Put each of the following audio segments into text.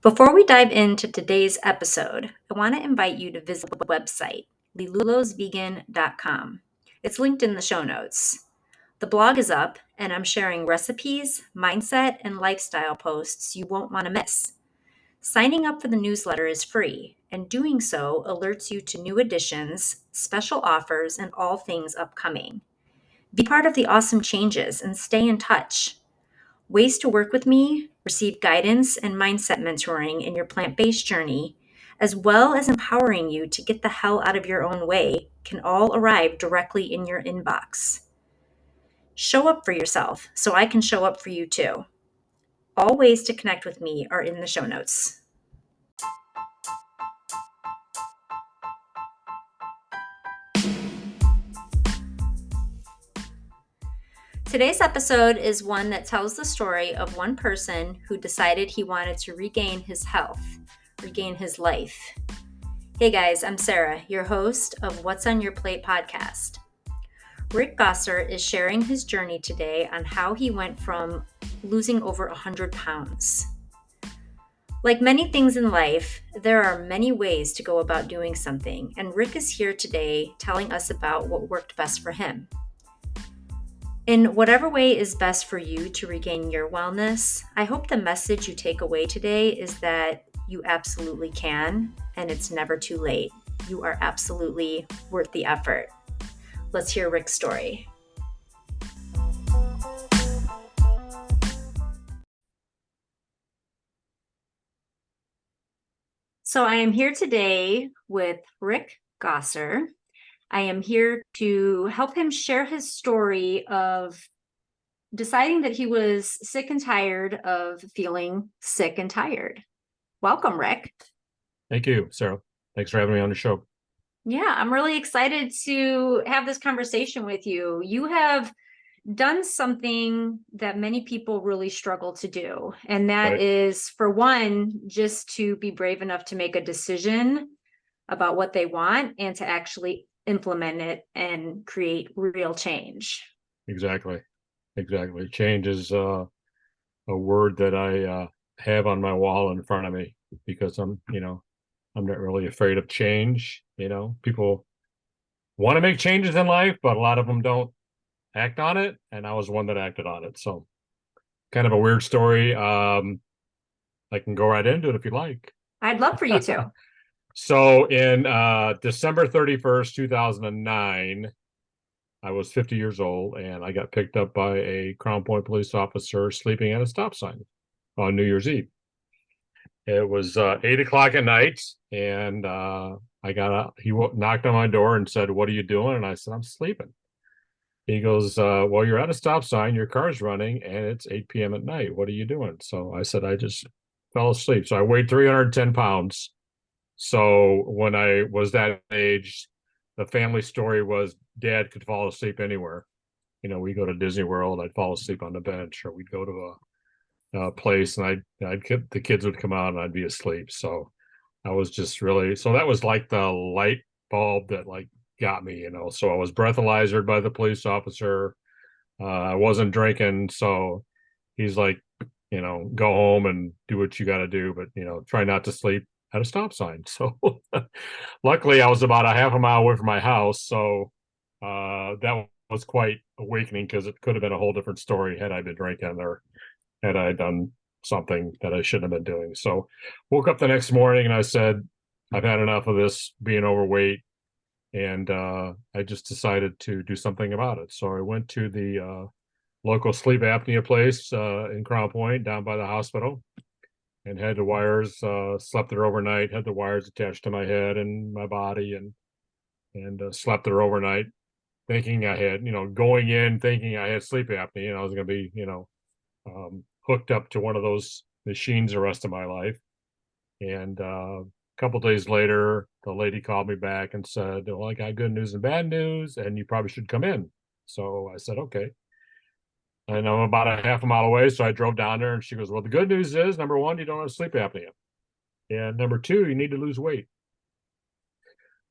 Before we dive into today's episode, I want to invite you to visit the website, lilulosvegan.com. It's linked in the show notes. The blog is up, and I'm sharing recipes, mindset, and lifestyle posts you won't want to miss. Signing up for the newsletter is free, and doing so alerts you to new editions, special offers, and all things upcoming. Be part of the awesome changes and stay in touch. Ways to work with me, receive guidance and mindset mentoring in your plant-based journey, as well as empowering you to get the hell out of your own way, can all arrive directly in your inbox. Show up for yourself so I can show up for you too. All ways to connect with me are in the show notes. Today's episode is one that tells the story of one person who decided he wanted to regain his health, regain his life. Hey guys, I'm Sarah, your host of What's on Your Plate podcast. Rick Gosser is sharing his journey today on how he went from losing over 100 pounds. Like many things in life, there are many ways to go about doing something, and Rick is here today telling us about what worked best for him. In whatever way is best for you to regain your wellness, I hope the message you take away today is that you absolutely can, and it's never too late. You are absolutely worth the effort. Let's hear Rick's story. So I am here today with Rick Gosser. I am here to help him share his story of deciding that he was sick and tired of feeling sick and tired. Welcome, Rick. Thank you, Sarah. Thanks for having me on the show. Yeah, I'm really excited to have this conversation with you. You have done something that many people really struggle to do. And that is, for one, just to be brave enough to make a decision about what they want and to actually implement it and create real change. Exactly. Change is a word that I have on my wall in front of me because I'm not really afraid of change. People want to make changes in life, but a lot of them don't act on it. And I was one that acted on it. So kind of a weird story. I can go right into it if you like. I'd love for you to. So in December 31st, 2009, I was 50 years old and I got picked up by a Crown Point police officer sleeping at a stop sign on New Year's Eve. It was 8:00 at night and I got up. He knocked on my door and said, "What are you doing?" And I said, "I'm sleeping." He goes, "Well, you're at a stop sign, your car's running and it's 8 p.m. at night. What are you doing?" So I said, "I just fell asleep." So I weighed 310 pounds. So when I was that age, the family story was Dad could fall asleep anywhere. We go to Disney World, I'd fall asleep on the bench, or we'd go to a place and the kids would come out and I'd be asleep. So I was just really, so that was like the light bulb that like got me, so I was breathalyzered by the police officer. I wasn't drinking. So he's like, go home and do what you got to do, but, try not to sleep at a stop sign. So luckily I was about a half a mile away from my house. So that was quite awakening because it could have been a whole different story had I been drinking or had I done something that I shouldn't have been doing. So woke up the next morning and I said, I've had enough of this being overweight. And I just decided to do something about it. So I went to the local sleep apnea place in Crown Point down by the hospital and had the wires, slept there overnight, had the wires attached to my head and my body and slept there overnight thinking I had, going in thinking I had sleep apnea and I was going to be, hooked up to one of those machines the rest of my life. And a couple of days later, the lady called me back and said, "Well, I got good news and bad news, and you probably should come in." So I said, "Okay." And I'm about a half a mile away, so I drove down there, and she goes, "Well, the good news is, number one, you don't have sleep apnea. And number two, you need to lose weight."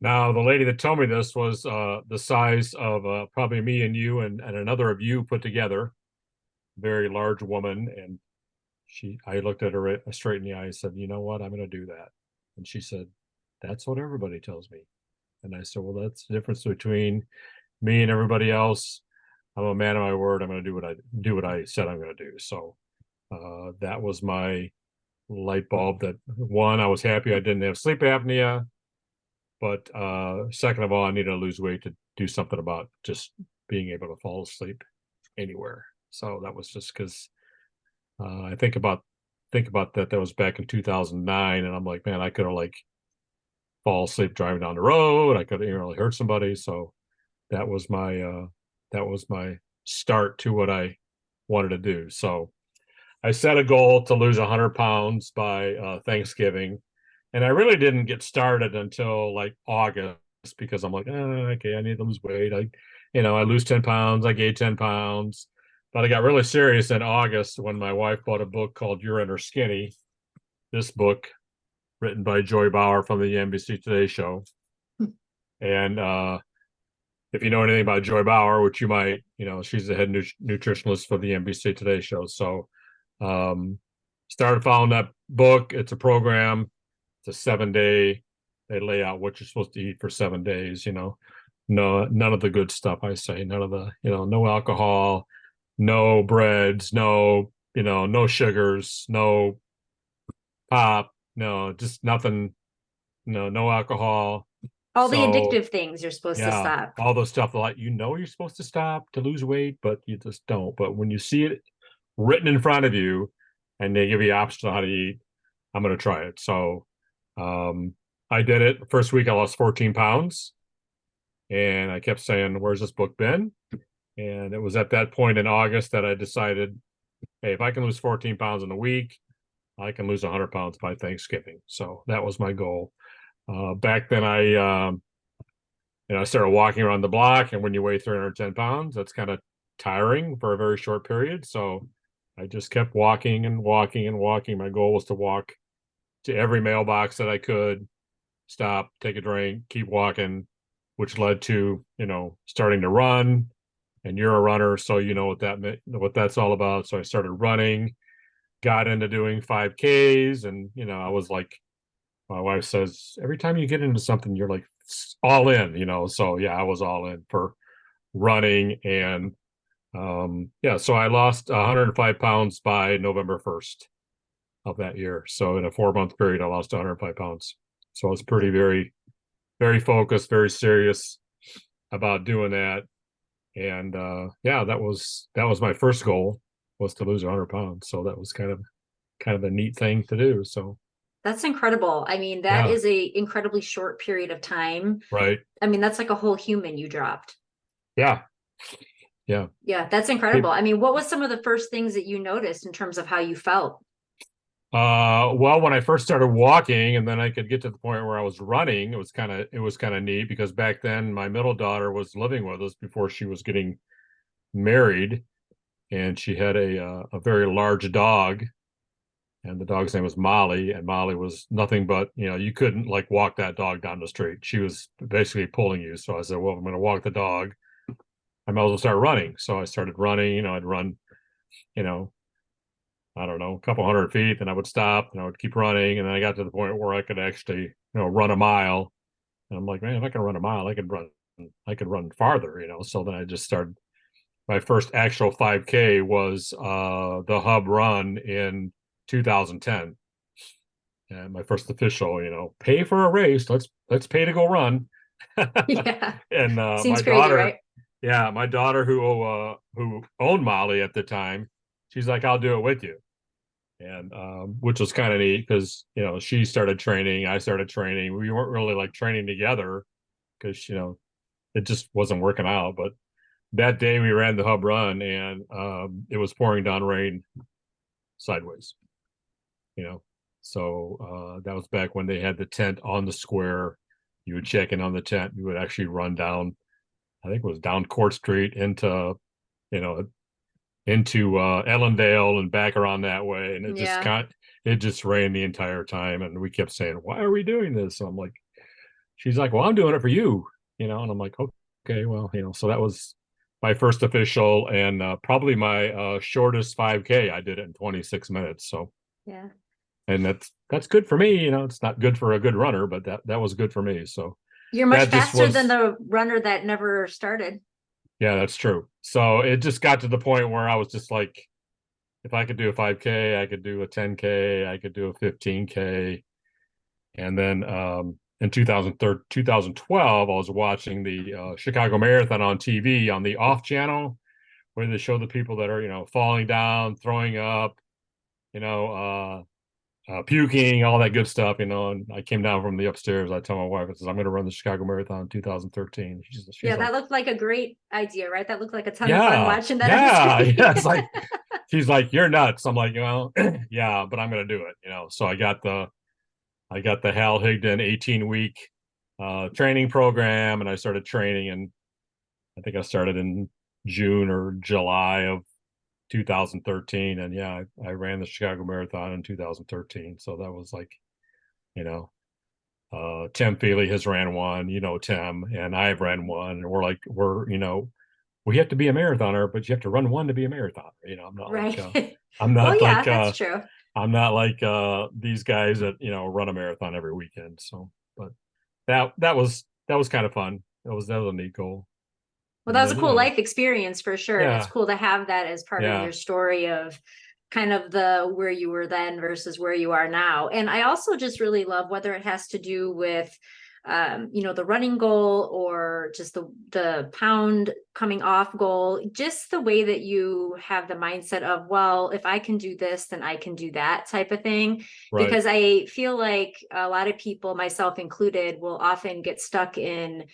Now, the lady that told me this was the size of probably me and you and another of you put together, very large woman, and I looked at her straight in the eye and said, you know what, I'm going to do that. And she said, that's what everybody tells me. And I said, well, that's the difference between me and everybody else. I'm a man of my word. I'm going to do what I said I'm going to do. So that was my light bulb. That one, I was happy I didn't have sleep apnea, but second of all, I needed to lose weight to do something about just being able to fall asleep anywhere. So that was just because I think about that. That was back in 2009, and I'm like, man, I could have like fall asleep driving down the road. I could have really hurt somebody. So that was my start to what I wanted to do. So I set a goal to lose 100 pounds by Thanksgiving, and I really didn't get started until like August because I'm like, okay, I need to lose weight. I lose 10 pounds. I gained 10 pounds, but I got really serious in August when my wife bought a book called You're In Her Skinny. This book, written by Joy Bauer from the NBC Today Show, and if you know anything about Joy Bauer, which you might, she's the head nutritionist for the NBC Today Show. So started following that book. It's a program. It's a 7-day. They lay out what you're supposed to eat for 7 days. No, none of the good stuff. I say none of the, no alcohol, no breads, no, no sugars, no pop, no, just nothing. No alcohol. All the So addictive things you're supposed to yeah, stop. all those stuff like you're supposed to stop to lose weight, but you just don't. But when you see it written in front of you and they give you options on how to eat, I'm gonna try it. So I did it. First week I lost 14 pounds and I kept saying, where's this book been? And it was at that point in August that I decided, hey, if I can lose 14 pounds in a week, I can lose 100 pounds by Thanksgiving. So that was my goal. Back then I started walking around the block, and when you weigh 310 pounds, that's kind of tiring for a very short period. So I just kept walking and walking and walking. My goal was to walk to every mailbox that I could, stop, take a drink, keep walking, which led to, starting to run. And you're a runner, so you know what that's all about. So I started running, got into doing 5Ks, and I was like, my wife says, every time you get into something, you're like all in. So yeah, I was all in for running. And so I lost 105 pounds by November 1st of that year. So in a 4-month period, I lost 105 pounds. So I was very, very focused, very serious about doing that. And that was my first goal, was to lose 100 pounds. So that was kind of a neat thing to do. So That's incredible. I mean, that is a incredibly short period of time. Right. I mean, that's like a whole human you dropped. Yeah. Yeah, that's incredible. I mean, what was some of the first things that you noticed in terms of how you felt? Well, when I first started walking, and then I could get to the point where I was running, it was kind of neat because back then my middle daughter was living with us before she was getting married, and she had a very large dog, and the dog's name was Molly, and Molly was nothing but, you couldn't like walk that dog down the street. She was basically pulling you. So I said, well, I'm going to walk the dog. I might as well start running. So I started running. I'd run, I don't know, a couple 100 feet, then I would stop and I would keep running. And then I got to the point where I could actually, run a mile. And I'm like, man, if I can run a mile, I could run farther. So then I just started. My first actual 5K was the Hub Run in 2010. And my first official, pay for a race. Let's pay to go run. Yeah. And Seems crazy, right? Yeah, my daughter who owned Molly at the time, she's like, I'll do it with you. And which was kind of neat because she started training, I started training. We weren't really like training together because it just wasn't working out. But that day we ran the Hub Run, and it was pouring down rain sideways. So that was back when they had the tent on the square. You would check in on the tent. You would actually run down, I think it was down Court Street into Ellendale and back around that way. And it just rained the entire time. And we kept saying, why are we doing this? So I'm like, she's like, well, I'm doing it for you, and I'm like, okay, well, so that was my first official, and probably my shortest 5K. I did it in 26 minutes. So Yeah. and that's good for me. It's not good for a good runner, but that was good for me. So You're much that just faster than was, the runner that never started. yeah, that's true. So it just got to the point where I was just like, if I could do a 5K, I could do a 10K, I could do a 15K. And then in 2012, I was watching the Chicago Marathon on TV on the off channel, where they show the people that are, falling down, throwing up, you know, puking, all that good stuff, And I came down from the upstairs. I tell my wife, I says, I'm going to run the Chicago Marathon in 2013. She's Yeah, like, that looked like a great idea, right? That looked like a ton of fun yeah, watching that on the yeah, screen. yeah. It's like, she's like, you're nuts. I'm like, well, yeah, but I'm going to do it. So I got the Hal Higdon 18-week training program, and I started training, and I think I started in June or July of 2013. And yeah, I ran the Chicago Marathon in 2013. So that was like, you know, Tim Feely has ran one, Tim, and I've ran one. And we have to be a marathoner, but you have to run one to be a marathoner. Right. I'm Well, not yeah, like, that's true. I'm not like these guys that run a marathon every weekend. So, but that was kind of fun. That was a neat goal. Well, that And was a then cool life experience for sure. And it's yeah, cool to have that as part of yeah, your story of kind of the where you were then versus where you are now. And I also just really love whether it has to do with the running goal or just the pound coming off goal, just the way that you have the mindset of, well, if I can do this, then I can do that type of thing. right, Because I feel like a lot of people, myself included, will often get stuck in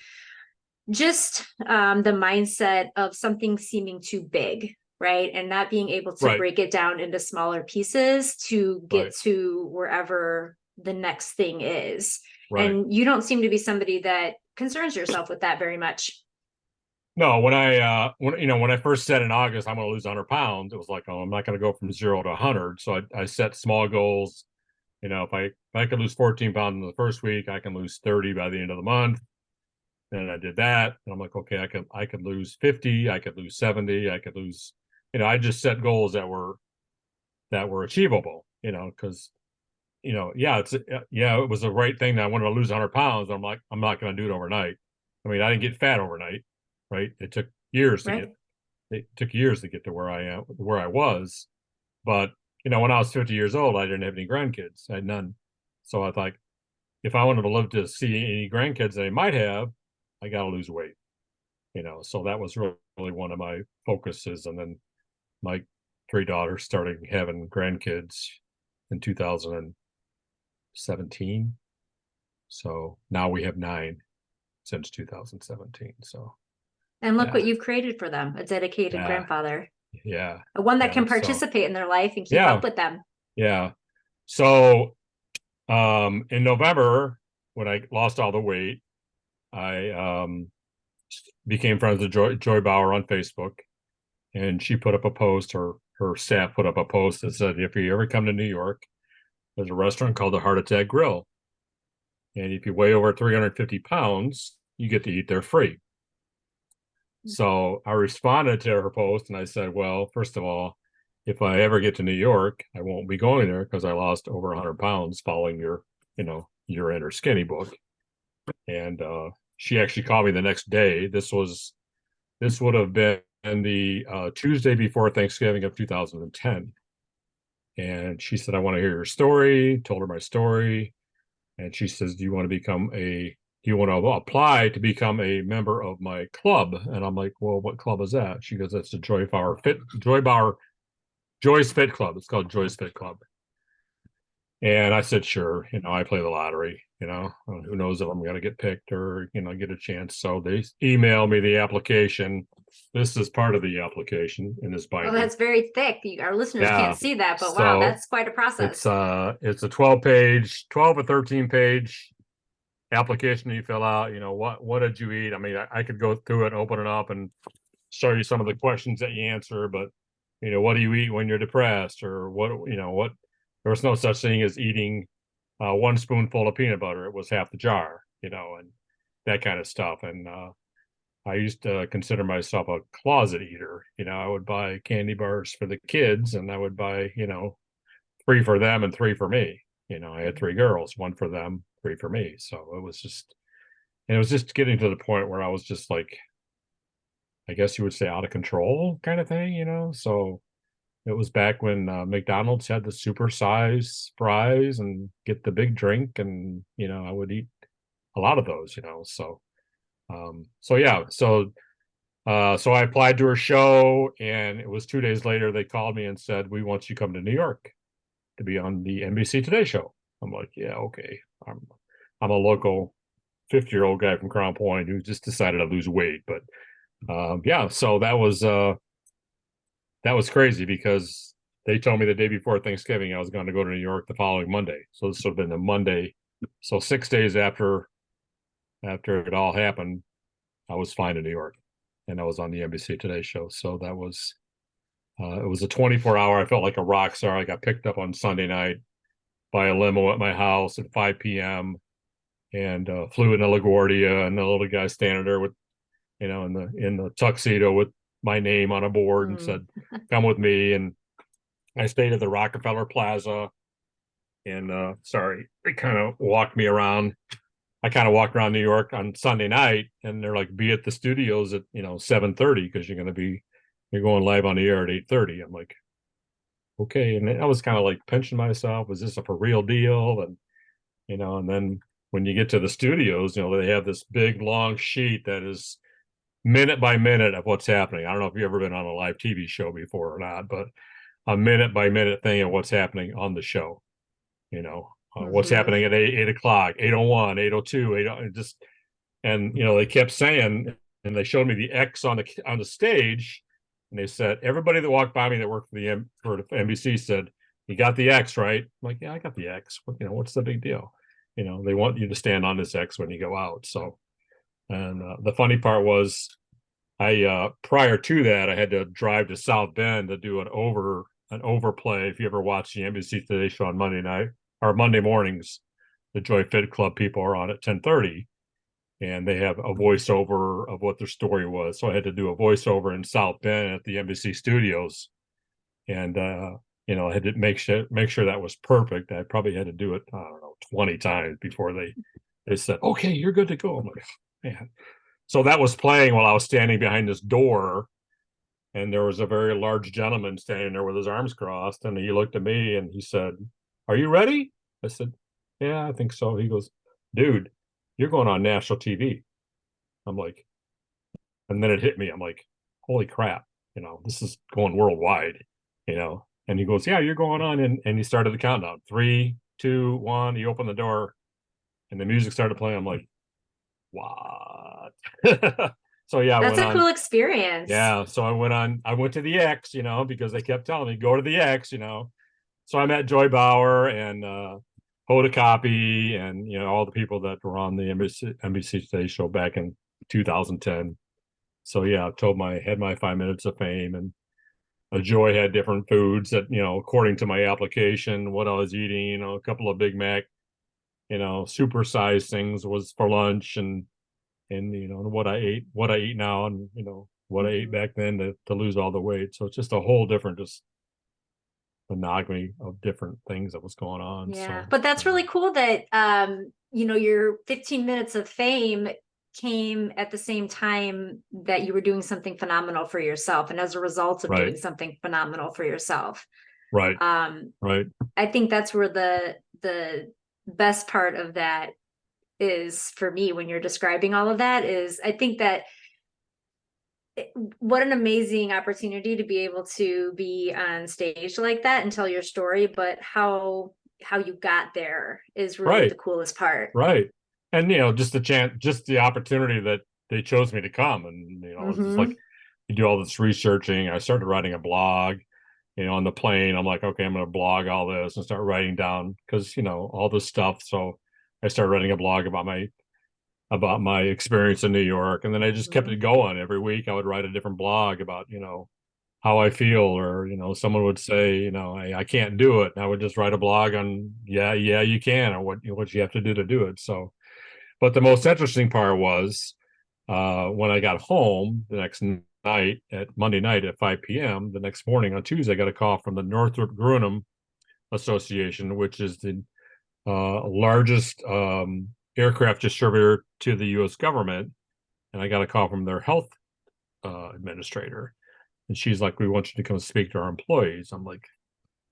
just the mindset of something seeming too big, right? And not being able to right, break it down into smaller pieces to right, get to wherever the next thing is. right. And you don't seem to be somebody that concerns yourself with that very much. No, when I first said in August I'm going to lose 100 pounds, it was like, oh, I'm not going to go from 0 to 100. So I set small goals. If I could lose 14 pounds in the first week, I can lose 30 by the end of the month. And I did that, and I'm like, okay, I could lose 50, I could lose 70, I could lose. I just set goals that were achievable. Because it was the right thing that I wanted to lose 100 pounds. I'm like, I'm not going to do it overnight. I mean, I didn't get fat overnight, right? Right. It took years to get to where I am, where I was. But when I was 50 years old, I didn't have any grandkids. I had none. So I thought, if I wanted to live to see any grandkids that I might have, I got to lose weight. So that was really one of my focuses. And then my three daughters started having grandkids in 2017. So now we have 9 since 2017. So And look yeah, what you've created for them, a dedicated yeah, grandfather, yeah, one that yeah. can So participate in their life and keep yeah, up with them. yeah. So in November, when I lost all the weight, I became friends with Joy Bauer on Facebook, and she put up a post, or her staff put up a post that said, if you ever come to New York, there's a restaurant called the Heart Attack Grill. And if you weigh over 350 pounds, you get to eat there free. So I responded to her post and I said, well, first of all, if I ever get to New York, I won't be going there because I lost over 100 pounds following your Inner Skinny book. And she actually called me the next day. This would have been the Tuesday before Thanksgiving of 2010. And she said, I want to hear your story. Told her my story. And she says, do you want to apply to become a member of my club? And I'm like, well, what club is that? She goes, that's the Joy Bauer Joy's Fit Club. It's called Joy's Fit Club. And I said, sure, I play the lottery, who knows if I'm going to get picked or, get a chance. So they emailed me the application. This is part of the application in this Oh, binder. that's very thick. Our listeners can't Yeah. see that, but wow, So that's quite a process. it's a 12 or 13 page application that you fill out. What did you eat? I mean, I could go through it, open it up, and show you some of the questions that you answer, but what do you eat when you're depressed, or what there was no such thing as eating one spoonful of peanut butter. It was half the jar, and that kind of stuff. And I used to consider myself a closet eater. I would buy candy bars for the kids, and I would buy, three for them and three for me. I had three girls, one for them, three for me. So it was just getting to the point where I was just like, I guess you would say out of control kind of thing. So it was back when McDonald's had the super size fries and get the big drink, and I would eat a lot of those. So yeah, so I applied to her show, and it was 2 days later they called me and said, "We want you to come to New York to be on the NBC Today Show." I'm like, "Yeah, okay." I'm a local 50-year-old guy from Crown Point who just decided to lose weight, but yeah, so that was crazy because they told me the day before Thanksgiving I was going to go to New York the following Monday. So this would have been the Monday. So 6 days after it all happened, I was flying to New York, and I was on the NBC Today Show. So that was it was a 24-hour. I felt like a rock star. I got picked up on Sunday night by a limo at my house at 5 p.m. and flew into LaGuardia, and the little guy standing there with, in the tuxedo with my name on a board and said, "Come with me." And I stayed at the Rockefeller Plaza, and they kind of walked me around. I kind of walked around New York on Sunday night, and they're like, "Be at the studios at 7:30 because you're going live on the air at 8:30." I'm like, "Okay," and I was kind of like pinching myself. Was this a for real deal? And then when you get to the studios, they have this big long sheet that is minute by minute of what's happening. I don't know if you've ever been on a live TV show before or not, but a minute by minute thing of what's happening on the show. What's happening at 8 o'clock, 8:01, 8:02, 8, just, and they kept saying, and they showed me the X on the stage, and they said everybody that walked by me that worked for NBC said, "You got the X, right?" I'm like, "Yeah, I got the X. What's the big deal?" They want you to stand on this X when you go out. So, and the funny part was, I prior to that, I had to drive to South Bend to do an overplay. If you ever watch the NBC Today Show on Monday night or Monday mornings, the Joy Fit Club people are on at 10:30, and they have a voiceover of what their story was. So I had to do a voiceover in South Bend at the NBC studios, and I had to make sure that was perfect. I probably had to do it, I don't know, 20 times before they said, "Okay, you're good to go." I'm like, oh, man. So that was playing while I was standing behind this door, and there was a very large gentleman standing there with his arms crossed, and he looked at me and he said, "Are you ready?" I said, "Yeah, I think so." He goes, "Dude, you're going on national TV." I'm like, and then it hit me. I'm like, "Holy crap, this is going worldwide, And he goes, "Yeah, you're going on." And he started the countdown. 3, 2, 1. He opened the door, and the music started playing. I'm like, what? So yeah, I That's went a on. cool experience. Yeah, so I went to the X, because they kept telling me, "Go to the X." So I met Joy Bauer and Hoda Copy, and all the people that were on the NBC Today Show back in 2010. So yeah, had my 5 minutes of fame, and Joy had different foods that, according to my application, what I was eating, a couple of Big Mac, supersized things was for lunch, and what I eat now, and what I ate back then to lose all the weight. So it's just a whole different just monogamy of different things that was going on. Yeah, So, but that's really cool that your 15 minutes of fame came at the same time that you were doing something phenomenal for yourself, and as a result of doing right, something phenomenal for yourself. right, right, I think that's where the best part of that is for me when you're describing all of that is I think that what an amazing opportunity to be able to be on stage like that and tell your story, but how you got there is really right, the coolest part. right. And just the chance, just the opportunity that they chose me to come, and it's just like you do all this researching. I started writing a blog, on the plane. I'm like, okay, I'm going to blog all this and start writing down, because all this stuff. So I started writing a blog about my experience in New York, and then I just kept it going. Every week I would write a different blog about how I feel, or someone would say I can't do it, and I would just write a blog on yeah you can, or what you have to do to do it. So, but the most interesting part was When I got home the next night, at Monday night at 5 p.m., the next morning on Tuesday, I got a call from the Northrop Grumman Association, which is the largest aircraft distributor to the U.S. government. And I got a call from their health administrator. And she's like, we want you to come speak to our employees. I'm like,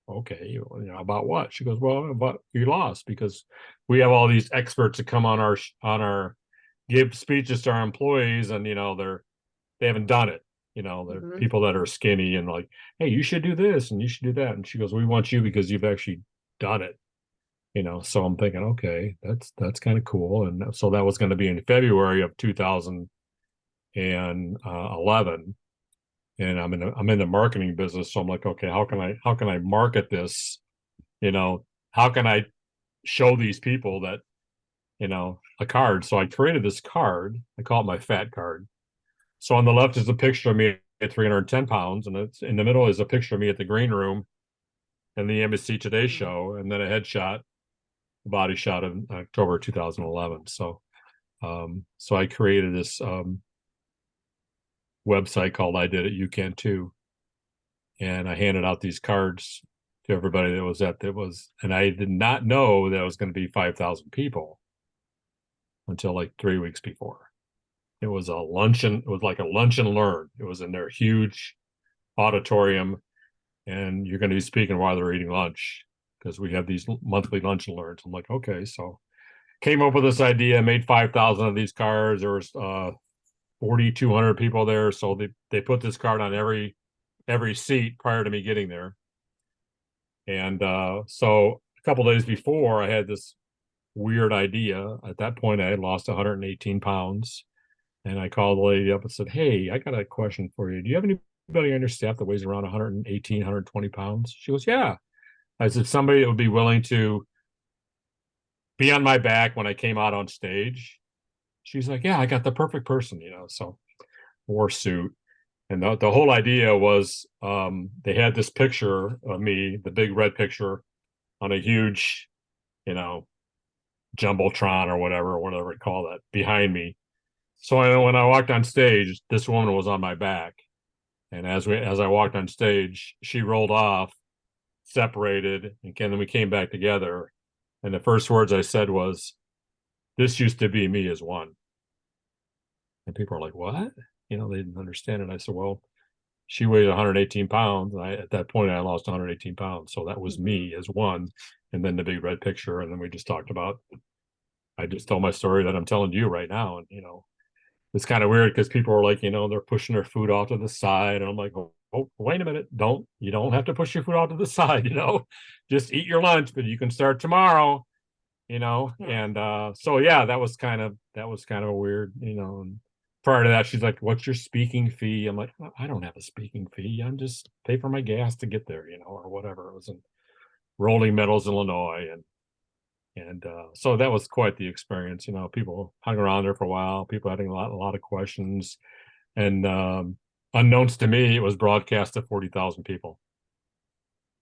okay, about what? She goes, well, about your loss, because we have all these experts that come on our give speeches to our employees, and they haven't done it. They're people that are skinny and like, hey, you should do this and you should do that. And she goes, we want you because you've actually done it. So I'm thinking, okay, that's kind of cool. And so that was going to be in February of 2011. And I'm in the marketing business, so I'm like, okay, how can I market this? How can I show these people that a card? So I created this card. I call it my fat card. So on the left is a picture of me at 310 pounds, and it's in the middle is a picture of me at the green room and the NBC Today Show, and then a headshot, a body shot in October 2011. So I created this website called I Did It, You Can Too. And I handed out these cards to everybody and I did not know that it was going to be 5,000 people until like 3 weeks before. It was a luncheon. It was like a lunch and learn. It was in their huge auditorium, and you're going to be speaking while they're eating lunch, because we have these monthly lunch and learns. I'm like, okay, so came up with this idea, made 5,000 of these cards. There was 4,200 people there, so they put this card on every seat prior to me getting there. And so a couple days before, I had this weird idea. At that point, I had lost 118 pounds. And I called the lady up and said, hey, I got a question for you. Do you have anybody on your staff that weighs around 118, 120 pounds? She goes, yeah. I said, somebody that would be willing to be on my back when I came out on stage. She's like, yeah, I got the perfect person, so wore a suit. And the whole idea was they had this picture of me, the big red picture, on a huge, jumbotron or whatever you call that, behind me. So when I walked on stage, this woman was on my back. And as I walked on stage, she rolled off, separated, and then we came back together. And the first words I said was, this used to be me as one. And people are like, what? They didn't understand it. I said, well, she weighed 118 pounds. And at that point, I lost 118 pounds. So that was me as one. And then the big red picture. And then we just talked about, I just told my story that I'm telling you right now. And, it's kind of weird because people are like, they're pushing their food off to the side. And I'm like, oh, wait a minute. You don't have to push your food off to the side, just eat your lunch, but you can start tomorrow, Yeah. And so, yeah, that was kind of a weird, and prior to that, she's like, what's your speaking fee? I'm like, I don't have a speaking fee. I'm just pay for my gas to get there, or whatever. It was in Rolling Meadows, Illinois. And so that was quite the experience. People hung around there for a while. People having a lot of questions, and unknowns to me, it was broadcast to 40,000 people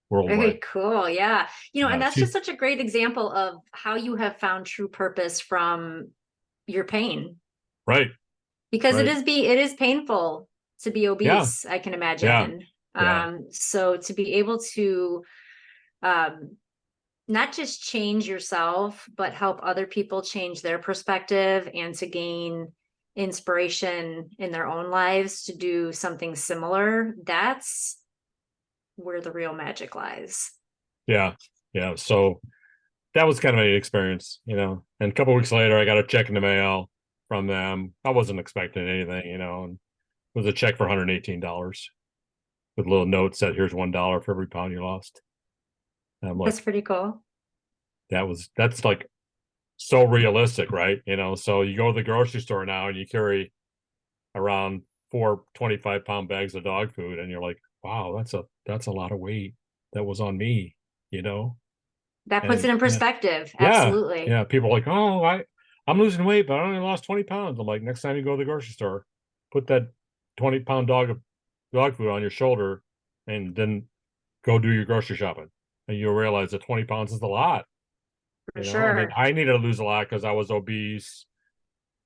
worldwide. Very cool. Yeah. And that's She, just such a great example of how you have found true purpose from your pain. right. Because right. it is painful to be obese, I can imagine. Yeah. So to be able to not just change yourself, but help other people change their perspective, and to gain inspiration in their own lives to do something similar, that's where the real magic lies. Yeah. So that was kind of an experience, and a couple of weeks later, I got a check in the mail from them. I wasn't expecting anything, and it was a check for $118 with a little note said, here's $1 for every pound you lost. And I'm like, That's pretty cool. That's like so realistic, right? So you go to the grocery store now and you carry around 4 25-pound bags of dog food, and you're like, wow, that's a lot of weight that was on me, That puts it in perspective. Yeah, Absolutely. yeah. People are like, oh, I'm losing weight, but I only lost 20 pounds. I'm like, next time you go to the grocery store, put that 20-pound dog food on your shoulder, and then go do your grocery shopping, and you'll realize that 20 pounds is a lot. For sure. I needed to lose a lot because I was obese.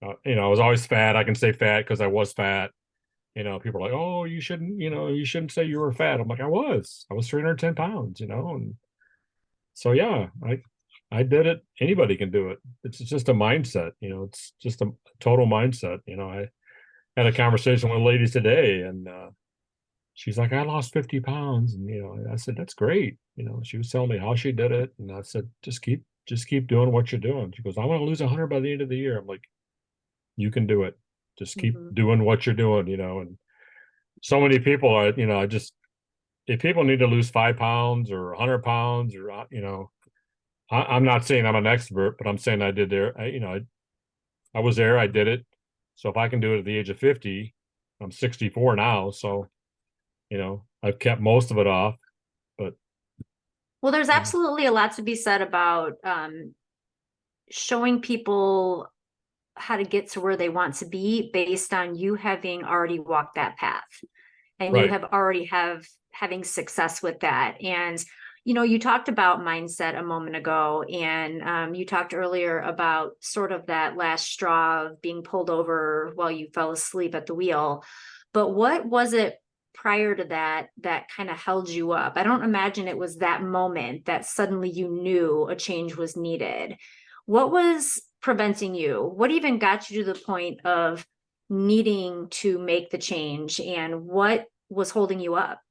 I was always fat. I can say fat because I was fat. People are like, oh, you shouldn't say you were fat. I'm like, I was 310 pounds, and so yeah, I did it. Anybody can do it. It's just a mindset, it's just a total mindset. I had a conversation with ladies today, and she's like, I lost 50 pounds. And, I said, that's great. She was telling me how she did it. And I said, just keep doing what you're doing. She goes, I want to lose 100 by the end of the year. I'm like, you can do it. Just keep Hmm. doing what you're doing, and so many people are, if people need to lose 5 pounds or 100 pounds or, I'm not saying I'm an expert, but I'm saying I did there. I was there. I did it. So if I can do it at the age of 50, I'm 64 now. So, I've kept most of it off, but Well, there's you know, absolutely a lot to be said about showing people how to get to where they want to be based on you having already walked that path and you right. have already having success with that. And you talked about mindset a moment ago, and you talked earlier about sort of that last straw of being pulled over while you fell asleep at the wheel. But what was it prior to that that kind of held you up? I don't imagine it was that moment that suddenly you knew a change was needed. What was preventing you? What even got you to the point of needing to make the change, and what was holding you up?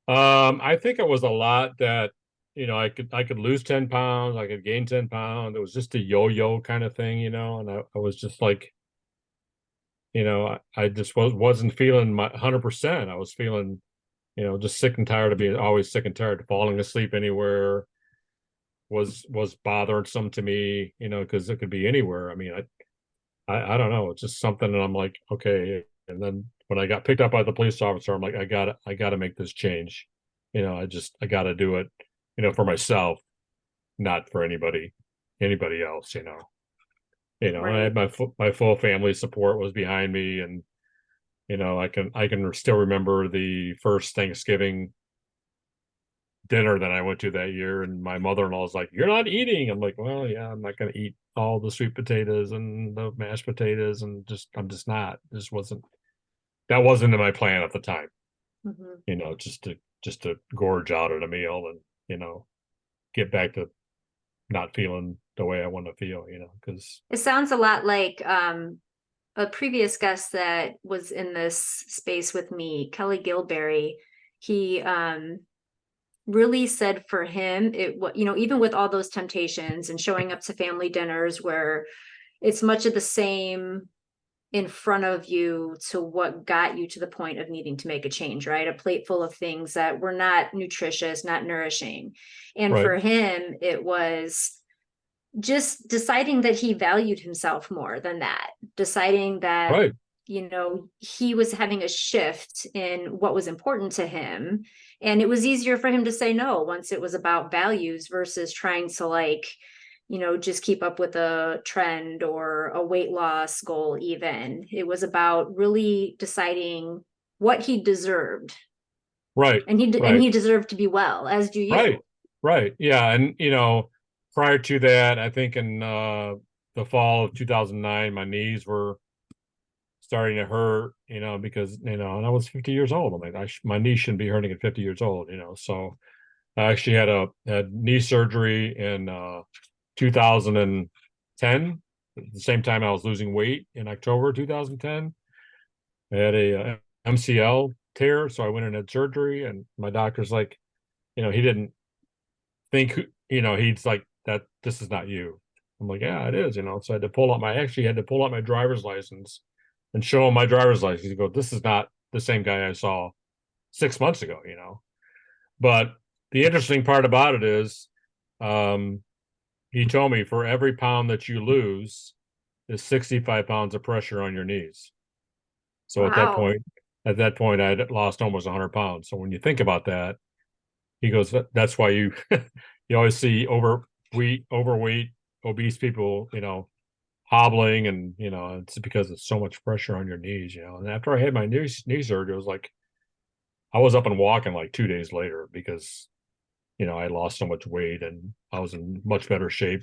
I think it was a lot that, I could lose 10 pounds, I could gain 10 pounds. It was just a yo-yo kind of thing, and I was just like, I just wasn't feeling my 100%. I was feeling, just sick and tired of being always sick and tired of falling asleep anywhere was bothersome to me, because it could be anywhere. I mean, I don't know. It's just something that I'm like, okay. And then when I got picked up by the police officer, I'm like, I gotta make this change. I gotta do it, for myself, not for anybody else, And I had Right. my full family support was behind me, and I can still remember the first Thanksgiving dinner that I went to that year, and my mother-in-law was like, "You're not eating." I'm like, "Well, yeah, I'm not going to eat all the sweet potatoes and the mashed potatoes, and I'm just not. This wasn't that wasn't in my plan at the time. Mhm. Just to gorge out at a meal and get back to not feeling the way I want to feel. Because It sounds a lot like a previous guest that was in this space with me, Kelly Gilberry. He really said for him, even with all those temptations and showing up to family dinners where it's much of the same in front of you to what got you to the point of needing to make a change, right? A plate full of things that were not nutritious, not nourishing. And right, for him, it was just deciding that he valued himself more than that, deciding that, right, he was having a shift in what was important to him. And it was easier for him to say no once it was about values versus trying to, like, just keep up with a trend or a weight loss goal, even. It was about really deciding what he deserved. right, And right, he deserved to be well, as do right, you. right. Yeah, and prior to that, I think in the fall of 2009, my knees were starting to hurt, because and I was 50 years old. I'm like, my knee shouldn't be hurting at 50 years old, So I actually had knee surgery in 2010. At the same time, I was losing weight in October 2010. I had a MCL tear, so I went and had surgery. And my doctor's like, he didn't think, he's like that. This is not you. I'm like, yeah, it is. So I actually had to pull out my driver's license and show him my driver's license. He goes, this is not the same guy I saw 6 months ago. But the interesting part about it is, um, he told me for every pound that you lose is 65 pounds of pressure on your knees. So Wow. at that point, I had lost almost 100 pounds. So when you think about that, he goes, that's why you you always see overweight, obese people, hobbling, and it's because it's so much pressure on your knees. And after I had my knee surgery, it was like I was up and walking like 2 days later because I lost so much weight and I was in much better shape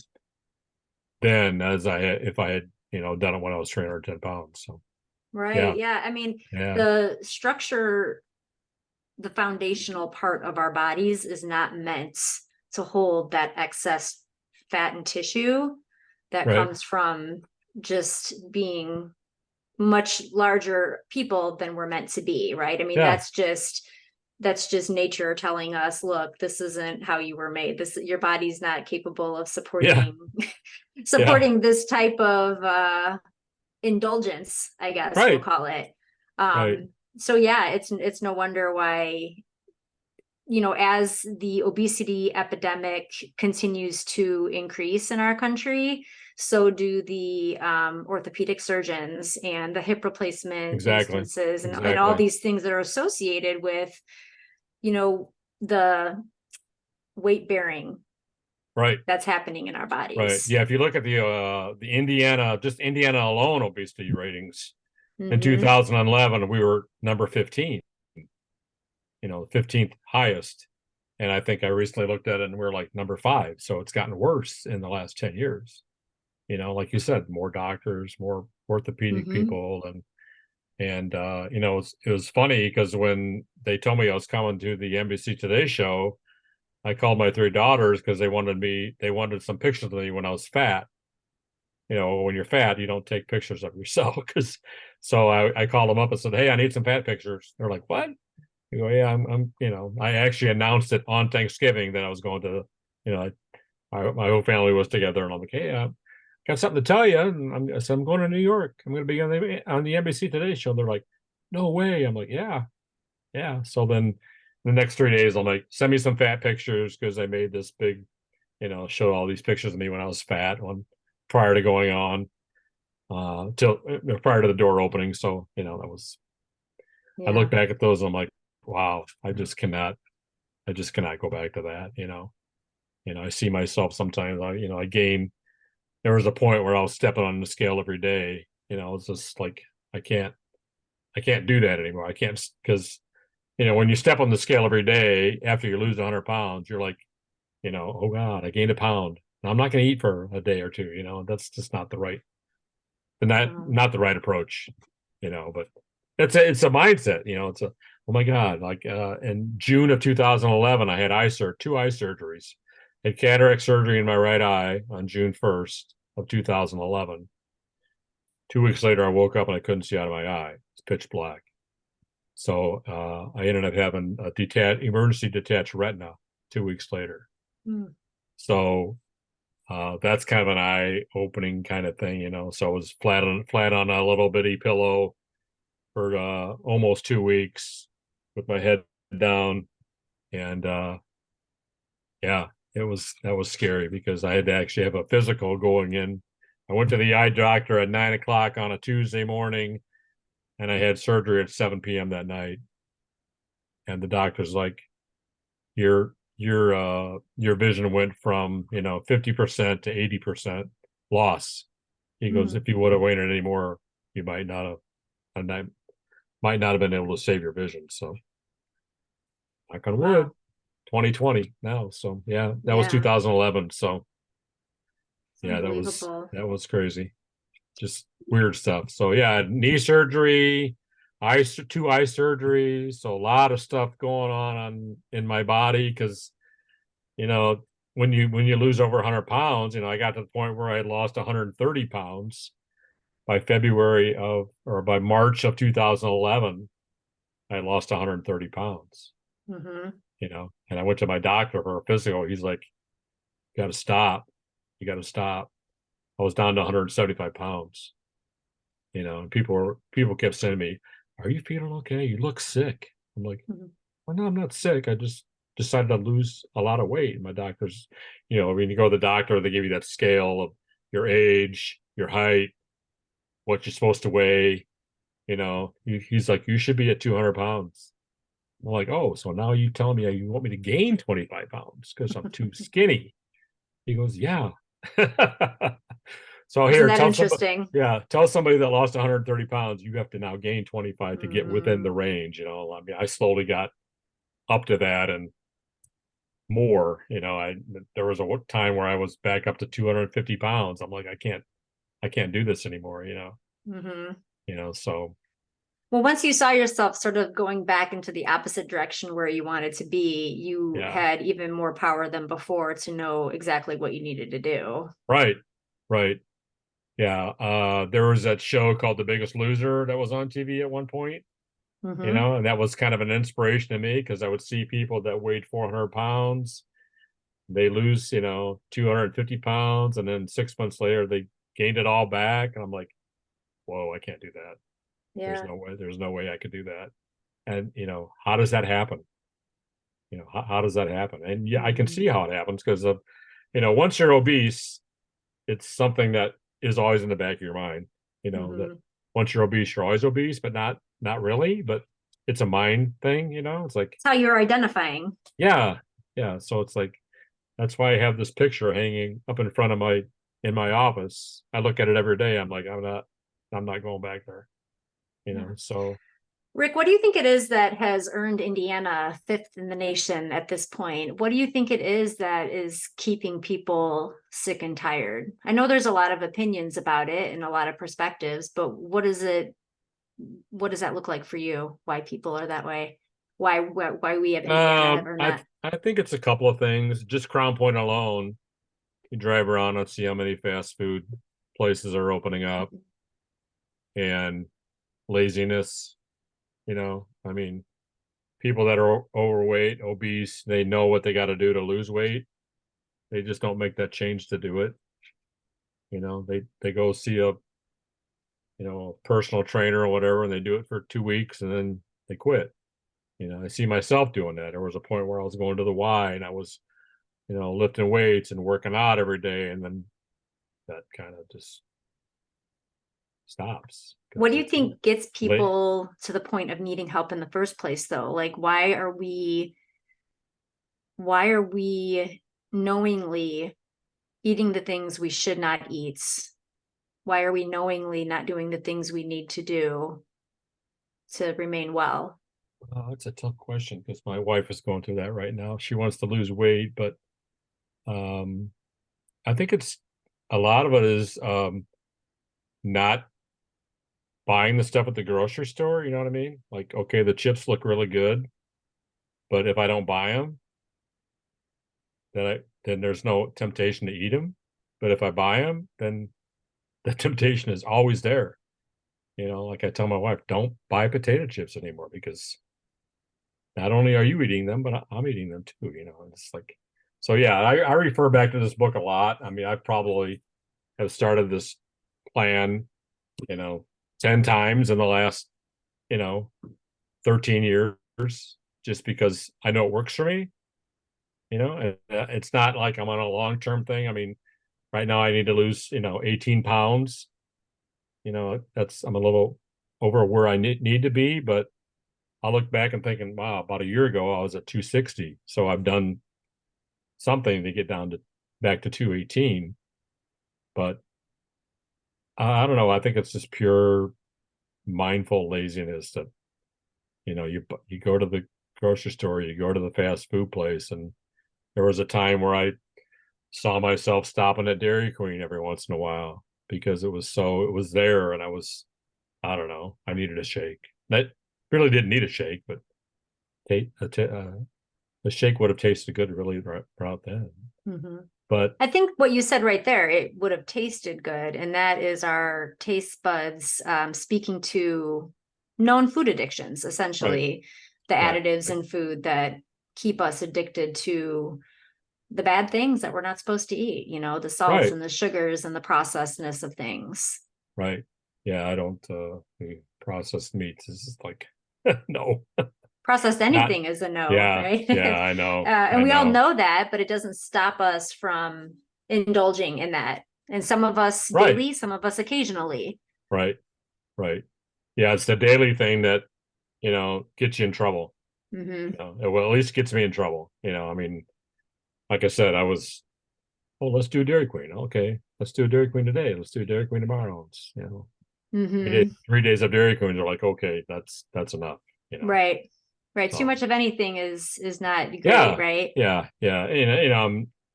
then as if I had, done it when I was 310 pounds. So Right. yeah, Yeah. I mean, yeah, the structure, the foundational part of our bodies is not meant to hold that excess fat and tissue that right. comes from just being much larger people than we're meant to be, right? I mean, Yeah, that's just nature telling us, look, this isn't how you were made. This your body's not capable of yeah, supporting yeah. supporting this type of indulgence, I guess we'll Right, call it. right. So yeah, it's no wonder why, as the obesity epidemic continues to increase in our country, so do the orthopedic surgeons and the hip replacement Exactly, instances, and all exactly. these things that are associated with, the weight bearing Right, that's happening in our right. bodies. Yeah, if you look at the Indiana, just Indiana alone obesity ratings in Mm-hmm. 2011, we were number 15, 15th highest. And I think I recently looked at it and we're like number 5. So it's gotten worse in the last 10 years. Like you said, more doctors, more orthopedic Mm-hmm. people, and it was funny because when they told me I was coming to the NBC Today Show, I called my 3 daughters because they wanted some pictures of me when I was fat. When you're fat, you don't take pictures of yourself because. So I called them up and said, "Hey, I need some fat pictures." They're like, "What?" I go, "Yeah, I actually announced it on Thanksgiving that I was going to, you know, my whole family was together, and I'm like, "Hey, I got something to tell you." And I said, "I'm going to New York. I'm going to be on the NBC Today Show." They're like, "No way." I'm like, "Yeah, yeah." So then the next 3 days, I'm like, "Send me some fat pictures," because I made this big, show all these pictures of me when I was fat prior to going on, till prior to the door opening. So, that was, I look Yeah. back at those and I'm like, wow, I just cannot go back to that. I see myself sometimes, I gain, there was a point where I was stepping on the scale every day. It's just like, I can't, I can't do that anymore. I can't, because, when you step on the scale every day after you lose 100 pounds, you're like, oh God, I gained a pound. Now I'm not going to eat for a day or two. That's just not the right, Um, not the right approach. But it's a mindset. It's a, oh my God, like in June of 2011, I had two eye surgeries. I had cataract surgery in my right eye on June 1st of 2011. 2 weeks later, I woke up and I couldn't see out of my eye. It's pitch black. So I ended up having a emergency detached retina 2 weeks later. mm, So that's kind of an eye-opening kind of thing. So I was flat on a little bitty pillow for almost 2 weeks with my head down, and yeah, that was scary because I had to actually have a physical going in. I went to the eye doctor at 9 o'clock on a Tuesday morning, and I had surgery at 7 p.m. that night. And the doctor's like, your vision went from 50% to 80% loss. He goes, mm. if you would have waited anymore, you might not have been able to save your vision. So knock on wood. Wow. 2020 now. So yeah, that was Yeah. 2011. So It's yeah, that was unbelievable. that was crazy. Just weird stuff. So yeah, knee surgery, two eye surgeries. So a lot of stuff going on in my body because you know when you lose over 100 pounds, I got to the point where I had lost 130 pounds by by March of 2011. I lost 130 pounds. Hmm. And I went to my doctor for a physical. He's like, "You got to stop. You got to stop." I was down to 175 pounds. And people kept saying to me, "Are you feeling okay? You look sick." I'm like, Hmm. "Well, no, I'm not sick. I just decided to lose a lot of weight." And my doctor's, when you go to the doctor, they give you that scale of your age, your height, what you're supposed to weigh. He's like, "You should be at 200 pounds." I'm like, "Oh, so now you tell me you want me to gain 25 pounds because I'm too skinny?" He goes, "Yeah." So Isn't here, that interesting? tell somebody that lost 130 pounds, you have to now gain 25 to get within Hmm. the range. I mean, I slowly got up to that, and more. There was a time where I was back up to 250 pounds. I'm like, I can't do this anymore, Mm-hmm. So Well, once you saw yourself sort of going back into the opposite direction where you wanted to be, you yeah. had even more power than before to know exactly what you needed to do. Right. Right. Yeah. There was that show called The Biggest Loser that was on TV at one point, Mm-hmm. and that was kind of an inspiration to me because I would see people that weighed 400 pounds, they lose, 250 pounds, and then 6 months later they gained it all back. And I'm like, whoa, I can't do that. Yeah. There's no way I could do that. And, how does that happen? How does that happen? And yeah, I can Mm-hmm. see how it happens because of, once you're obese, it's something that is always in the back of your mind, that Mm-hmm. once you're obese, you're always obese, but not really, but it's a mind thing, it's like, It's how you're identifying. yeah, yeah. So it's like, that's why I have this picture hanging up in front of in my office. I look at it every day. I'm like, I'm not going back there, Yeah. so Rick, what do you think it is that has earned Indiana fifth in the nation at this point? What do you think it is that is keeping people sick and tired? I know there's a lot of opinions about it and a lot of perspectives, but what does that look like for you? Why people are that way? Why we have Indiana have earned that? I think it's a couple of things. Just Crown Point alone, you drive around and see how many fast food places are opening up, and laziness. I mean, people that are overweight, obese, they know what they got to do to lose weight. They just don't make that change to do it. They go see a personal trainer or whatever, and they do it for 2 weeks and then they quit. I see myself doing that. There was a point where I was going to the Y and I was, lifting weights and working out every day, and then that kind of just stops What because do you it's think gets late. people to the point of needing help in the first place, though? Like, why are we knowingly eating the things we should not eat? Why are we knowingly not doing the things we need to do to remain well? That's a tough question because my wife is going through that right now. She wants to lose weight, but um, I think it's a lot of it is not buying the stuff at the grocery store. You know what I mean? Like, okay, the chips look really good, but if I don't buy them, then there's no temptation to eat them. But if I buy them, then the temptation is always there. Like I tell my wife, don't buy potato chips anymore because not only are you eating them, but I'm eating them too. It's like, so yeah, I refer back to this book a lot. I mean, I probably have started this plan, you know, 10 times in the last, you know, 13 years, just because I know it works for me, and it's not like I'm on a long-term thing. I mean, right now I need to lose, 18 pounds. I'm a little over where I need to be, but I'll look back and thinking, wow, about a year ago I was at 260. So I've done something to get down to back to 218. But I don't know. I think it's just pure mindful laziness that, you go to the grocery store, you go to the fast food place. And there was a time where I saw myself stopping at Dairy Queen every once in a while because it was there, and I don't know, I needed a shake. That really didn't need a shake, but the shake would have tasted good really right then. Mm-hmm. But I think what you said right there, it would have tasted good. And that is our taste buds speaking to known food addictions, right, essentially, the right, additives right, in food that keep us addicted to the bad things that we're not supposed to eat, the salts right, and the sugars and the processedness of things. right. Yeah, I don't processed meats is like no, Processed not anything is a no, yeah, right? yeah, And I we all know. know that, but it doesn't stop us from indulging in that. And some of us Right, daily, some of us occasionally. right, right. Yeah, it's the daily thing that, gets you in trouble. Mm-hmm. Well, at least gets me in trouble. I mean, like I said, oh, let's do Dairy Queen. Okay, let's do Dairy Queen today. Let's do Dairy Queen tomorrow. It's, 3 days, Mm-hmm. 3 days of Dairy Queens are like, okay, that's enough. Right. Right. Too So much of anything is not great, yeah, right? yeah.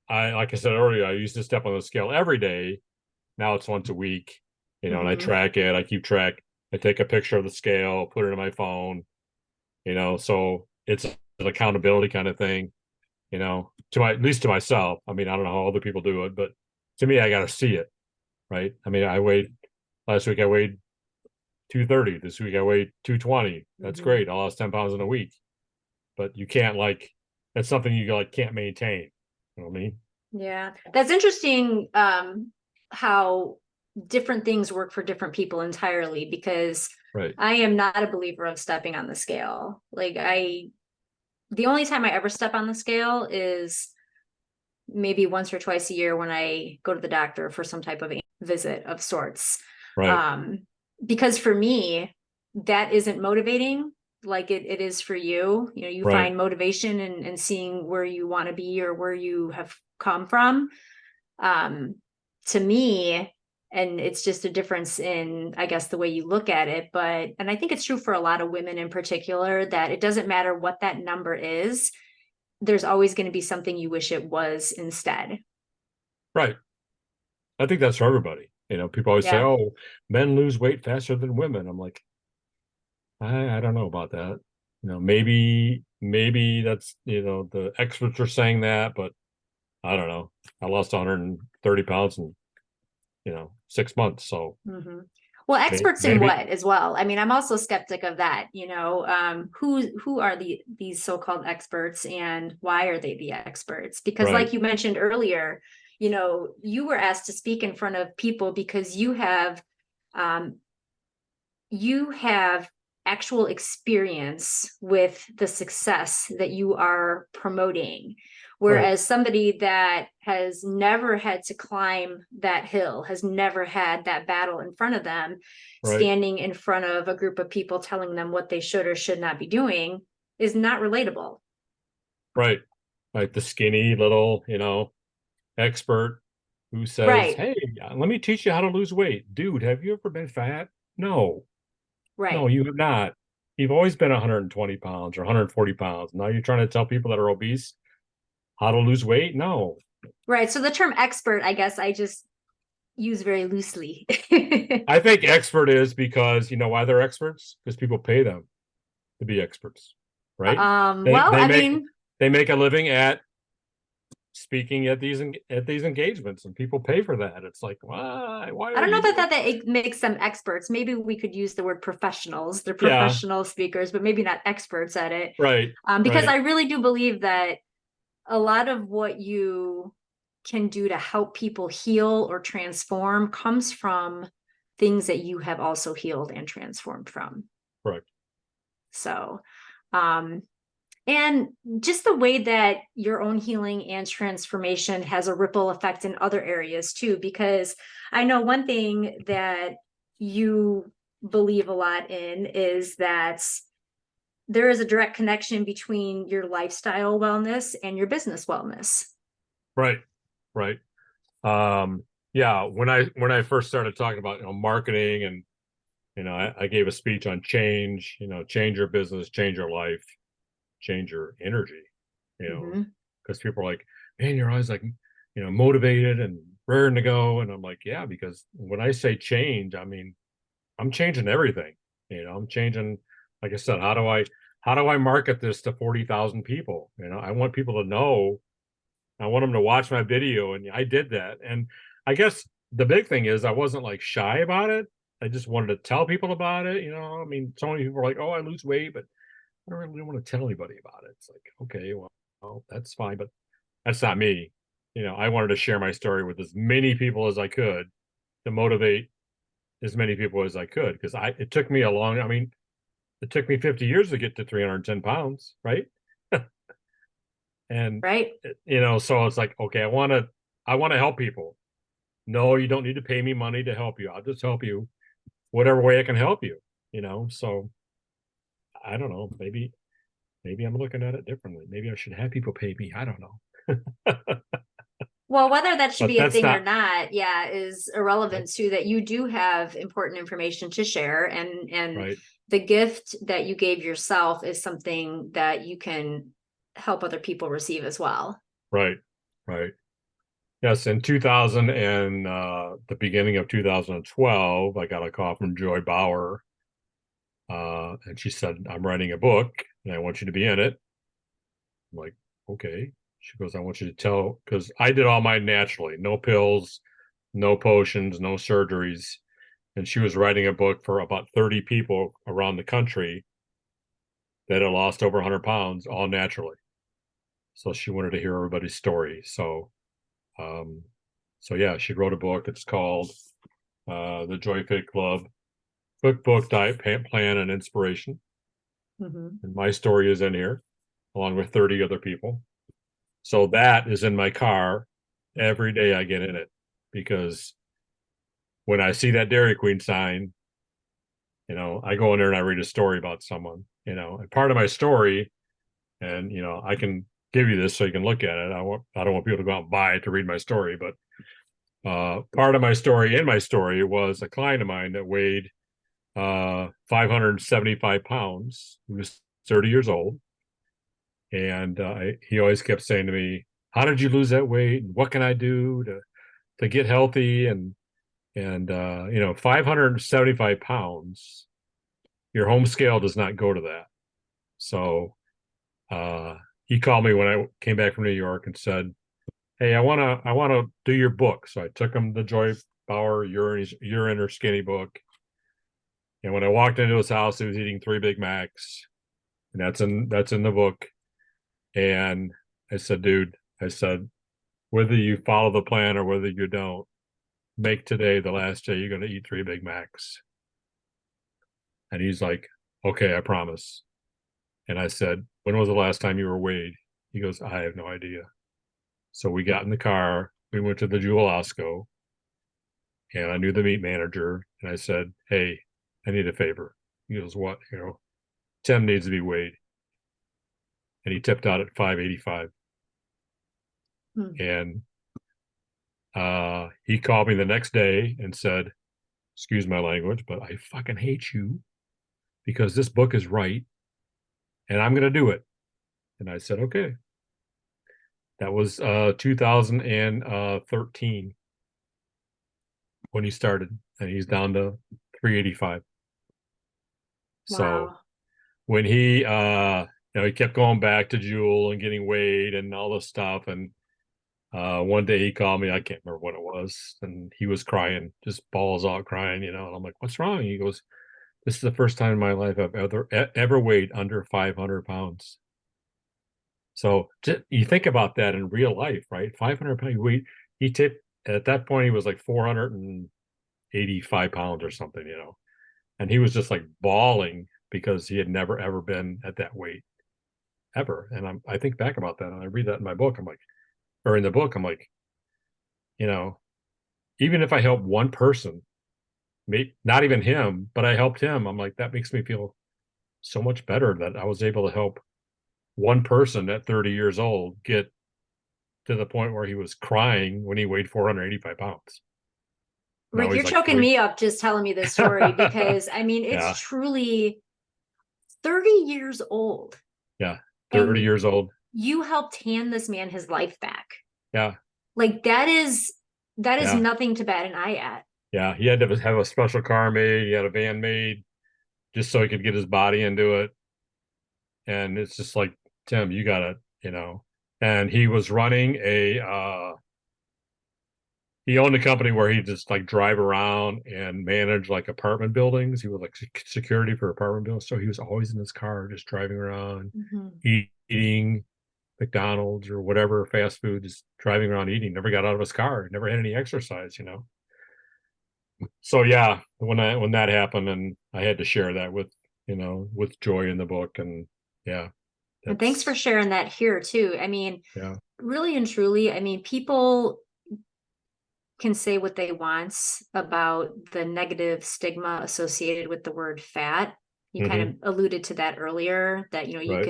I like I said earlier, I used to step on the scale every day. Now it's once a week, and I Hmm. track it. I keep track. I take a picture of the scale, put it in my phone, so it's an accountability kind of thing, at least to myself. I mean, I don't know how other people do it, but to me, I got to see it, right? I mean, last week I weighed 230. This week I weighed 220. That's Hmm. great. I lost 10 pounds in a week, but you can't that's something you can't maintain. You know what I mean? Yeah. That's interesting, how different things work for different people entirely, because Right. I am not a believer of stepping on the scale. The only time I ever step on the scale is maybe once or twice a year when I go to the doctor for some type of visit of sorts. Right. Um, because for me, that isn't motivating like it is for you. You Right. find motivation in seeing where you want to be or where you have come from. Um, to me, and it's just a difference in, I guess, the way you look at it. And I think it's true for a lot of women in particular, that it doesn't matter what that number is, there's always going to be something you wish it was instead. Right. I think that's for everybody. People always say, Yeah. "Oh, men lose weight faster than women." I'm like, I don't know about that. Maybe that's the experts are saying that, but I don't know. I lost 130 pounds in 6 months, so Hmm. Well, experts in maybe what as well? I mean, I'm also skeptic of that. Who are these so-called experts, and why are they the experts? Because, right, like you mentioned earlier, you were asked to speak in front of people because um, you have actual experience with the success that you are promoting. right, Whereas somebody that has never had to climb that hill, has never had that battle in front of them, right, standing in front of a group of people telling them what they should or should not be doing, is not relatable. right. Like the skinny little, expert who says, Right, "Hey, let me teach you how to lose weight." Dude, have you ever been fat? No, no, right. you have not. You've always been 120 pounds or 140 pounds. Now you're trying to tell people that are obese how to lose weight? No. Right. So the term expert, I guess I just use very loosely. I think expert is because you know why they're experts? Because people pay them to be experts, right? They well, they I make mean, they make a living at speaking at these engagements, and people pay for that. It's like, why I are don't know you doing that it makes them experts. Maybe we could use the word professionals. They're Yeah, professional speakers, but maybe not experts at it. right, Because right, I really do believe that a lot of what you can do to help people heal or transform comes from things that you have also healed and transformed from. correct. So, um, and just the way that your own healing and transformation has a ripple effect in other areas too, because I know one thing that you believe a lot in is that there is a direct connection between your lifestyle wellness and your business wellness. Right, right. Yeah, when I first started talking about marketing and I gave a speech on change, change your business, change your life, change your energy, you know, Mm-hmm. because people are like, man, you're always like, motivated and raring to go. And I'm like, yeah, because when I say change, I mean, I'm changing everything. I'm changing, like I said, how do I market this to 40,000 people? I want people to know, I want them to watch my video. And I did that. And I guess the big thing is I wasn't like shy about it. I just wanted to tell people about it. I mean, so many people are like, oh, I lose weight, but I don't really want to tell anybody about it. It's like, okay, well, that's fine, but that's not me. I wanted to share my story with as many people as I could to motivate as many people as I could because it took me I mean, it took me 50 years to get to 310 pounds, right? And Right. so it's like, okay, I want to help people. No, you don't need to pay me money to help you. I'll just help you whatever way I can help you, so I don't know, maybe I'm looking at it differently. Maybe I should have people pay me. I don't know. Well, whether that should But be a that's thing or not not, yeah, is irrelevant that's to that. You do have important information to share, and right. the gift that you gave yourself is something that you can help other people receive as well. Right. Right. Yes, in 2000 and the beginning of 2012, I got a call from Joy Bauer, and she said, "I'm writing a book, and I want you to be in it." I'm like, "Okay." She goes, "I want you to tell," because I did all mine naturally, no pills, no potions, no surgeries, and she was writing a book for about 30 people around the country that had lost over 100 pounds, all naturally. So she wanted to hear everybody's story. Um, so yeah, she wrote a book. It's called The Joy Fit Club: Cookbook, Diet Plan, and Inspiration. Mm-hmm. And my story is in here, along with 30 other people. So that is in my car every day I get in it, because when I see that Dairy Queen sign, I go in there and I read a story about someone, and part of my story, and I can give you this so you can look at it. I don't want people to go out and buy it to read my story, but part of my story in my story was a client of mine that weighed 575 pounds. He was 30 years old. And he always kept saying to me, "How did you lose that weight? And what can I do to get healthy?" And 575 pounds, your home scale does not go to that. So uh, he called me when I came back from New York and said, "Hey, I wanna do your book." So I took him the Joy Bauer Urine or Skinny book. And when I walked into his house, he was eating 3 Big Macs, and that's in the book. And I said, "Dude," I said, "whether you follow the plan or whether you don't, make today the last day you're going to eat 3 Big Macs." And he's like, "Okay, I promise." And I said, "When was the last time you were weighed?" He goes, "I have no idea." So we got in the car, we went to the Jewel Osco, and I knew the meat manager, and I said, "Hey, I need a favor." He goes, "What?" Tim needs to be weighed. And he tipped out at 585. Hmm. And he called me the next day and said, "Excuse my language, but I fucking hate you because this book is right and I'm going to do it." And I said, "Okay." That was 2013 when he started, and he's down to 385. So Wow. when he kept going back to Jewel and getting weighed and all this stuff. And one day he called me, I can't remember what it was, and he was crying, just balls out crying, and I'm like, "What's wrong?" He goes, "This is the first time in my life I've ever weighed under 500 pounds." So you think about that in real life, right? 500 pounds. He tipped at that point, he was like 485 pounds or something, and he was just like bawling because he had never ever been at that weight ever. And I think back about that and I read that in my book. I'm like, or in the book, I'm like, you know, even if I help one person, maybe not even him, but I helped him, I'm like, that makes me feel so much better that I was able to help one person at 30 years old get to the point where he was crying when he weighed 485 pounds. Now Rick, you're he's like choking three. me up just telling me this story because I mean, it's Yeah. truly 30 years old Yeah. 30 and years old. you helped hand this man his life back. Yeah. Like that is Yeah. nothing to bat an eye at. Yeah. He had to have a special car made. He had a van made just so he could get his body into it. And it's just like, "Tim, you got it. And he was running he owned a company where he just like drive around and manage like apartment buildings. He was like security for apartment buildings. So he was always in his car, just driving around, Mhm. eating McDonald's or whatever fast food, just driving around eating. Never got out of his car. Never had any exercise. So yeah, when that happened, and I had to share that with Joy in the book, and yeah, And thanks for that's sharing that here too. I mean, yeah, really and truly, I mean, people can say what they want about the negative stigma associated with the word fat. You kind hmm of alluded to that earlier that you right,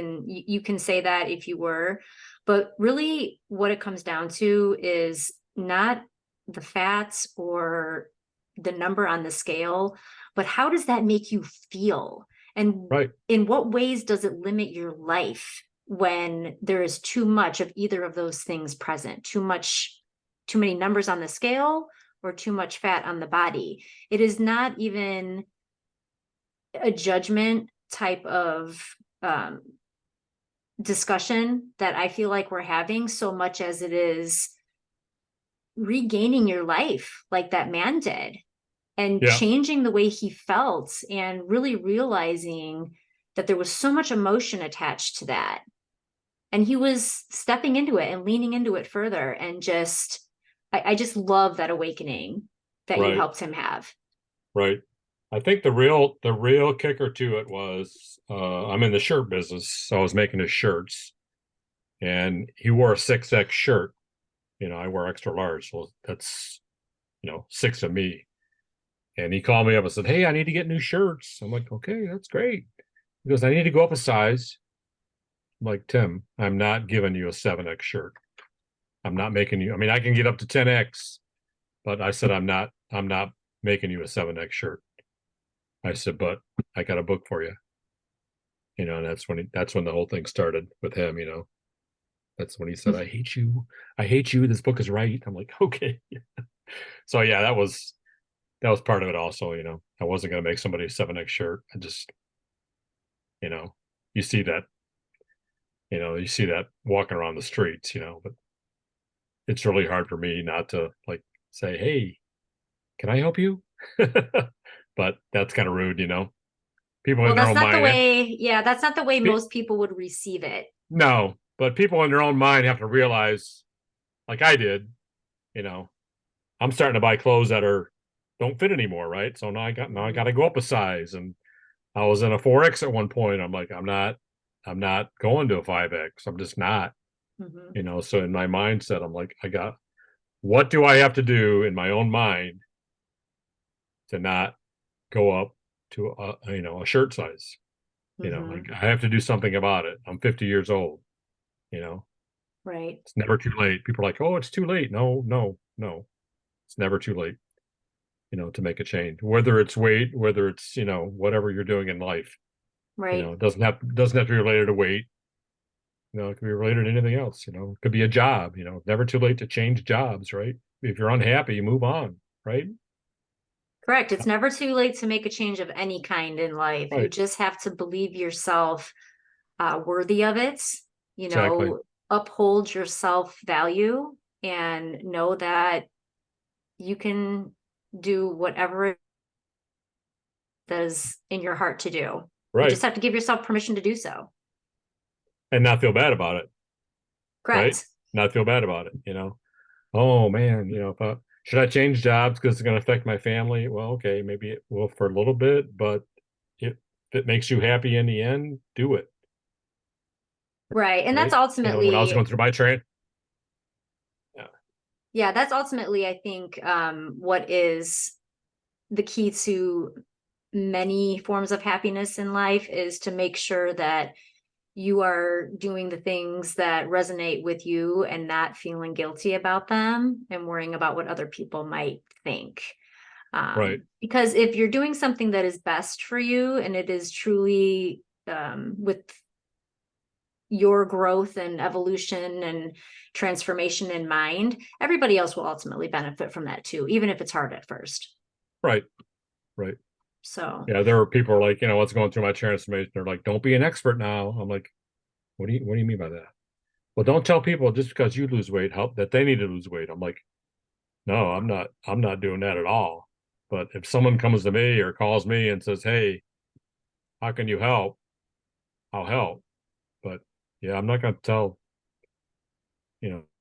can say that if you were, but really what it comes down to is not the fats or the number on the scale, but how does that make you feel? And Right. in what ways does it limit your life when there is too much of either of those things present? Too many numbers on the scale or too much fat on the body? It is not even a judgment type of discussion that I feel like we're having, so much as it is regaining your life like that man did, and Yeah. changing the way he felt, and really realizing that there was so much emotion attached to that. And he was stepping into it and leaning into it further. And I just love that awakening that you Right. helped him have. Right. I think the real kicker to it was I'm in the shirt business, so I was making his shirts, and he wore a 6X shirt. I wear extra large, so that's six of me. And he called me up and said, "Hey, I need to get new shirts." I'm like, "Okay, that's great." He goes, "I need to go up a size." I'm like, "Tim, I'm not giving you a 7X shirt. I'm not making you. I mean, I can get up to 10X, but I said I'm not making you a 7X shirt." I said, "But I got a book for you." And that's when the whole thing started with him. That's when he said, "I hate you. I hate you. This book is right." I'm like, "Okay." So yeah, that was part of it also. I wasn't going to make somebody a 7X shirt. I just, you know, you see that, walking around the streets, but it's really hard for me not to like say, "Hey, can I help you?" But that's kind of rude. People Well, in their that's own not the mind. way, yeah, that's not the way Pe- most people would receive it. no, but people in their own mind have to realize, like I did, you know, I'm starting to buy clothes that don't fit anymore, right? So now I got to go up a size, and I was in a 4X at one point. I'm like, I'm not going to a 5X. I'm just not. Mm-hmm. So in my mindset, I'm like, what do I have to do in my own mind to not go up to a shirt size? Mm-hmm. Like I have to do something about it. I'm 50 years old. You know, Right. it's never too late. People are like, "Oh, it's too late." No, no, no. It's never too late. To make a change, whether it's weight, whether it's whatever you're doing in life. Right. It doesn't have to be related to weight. It could be related to anything else. It could be a job. Never too late to change jobs, right? If you're unhappy, you move on, right? Correct. It's never too late to make a change of any kind in life. You Right. just have to believe yourself worthy of it, you Exactly. know, uphold your self value and know that you can do whatever it is in your heart to do. You Right. just have to give yourself permission to do so. And not feel bad about it, right? Correct. Not feel bad about it. Oh man, if should I change jobs because it's going to affect my family? Well, okay, maybe it will for a little bit, but if it makes you happy in the end, do it, Right. And that's right? When I was ultimately, going through my train, yeah, yeah, that's ultimately, I think, what is the key to many forms of happiness in life, is to make sure that you are doing the things that resonate with you and not feeling guilty about them and worrying about what other people might think. right, Because if you're doing something that is best for you and it is truly with your growth and evolution and transformation in mind, everybody else will ultimately benefit from that too, even if it's hard at first. right, right. So, Yeah, there are people like, what's going through my transformation. They're like, "Don't be an expert now." I'm like, what do you mean by that? Well, don't tell people just because you lose weight, help that they need to lose weight. I'm like, no, I'm not doing that at all. But if someone comes to me or calls me and says, "Hey, how can you help?" I'll help. But yeah, I'm not going to tell,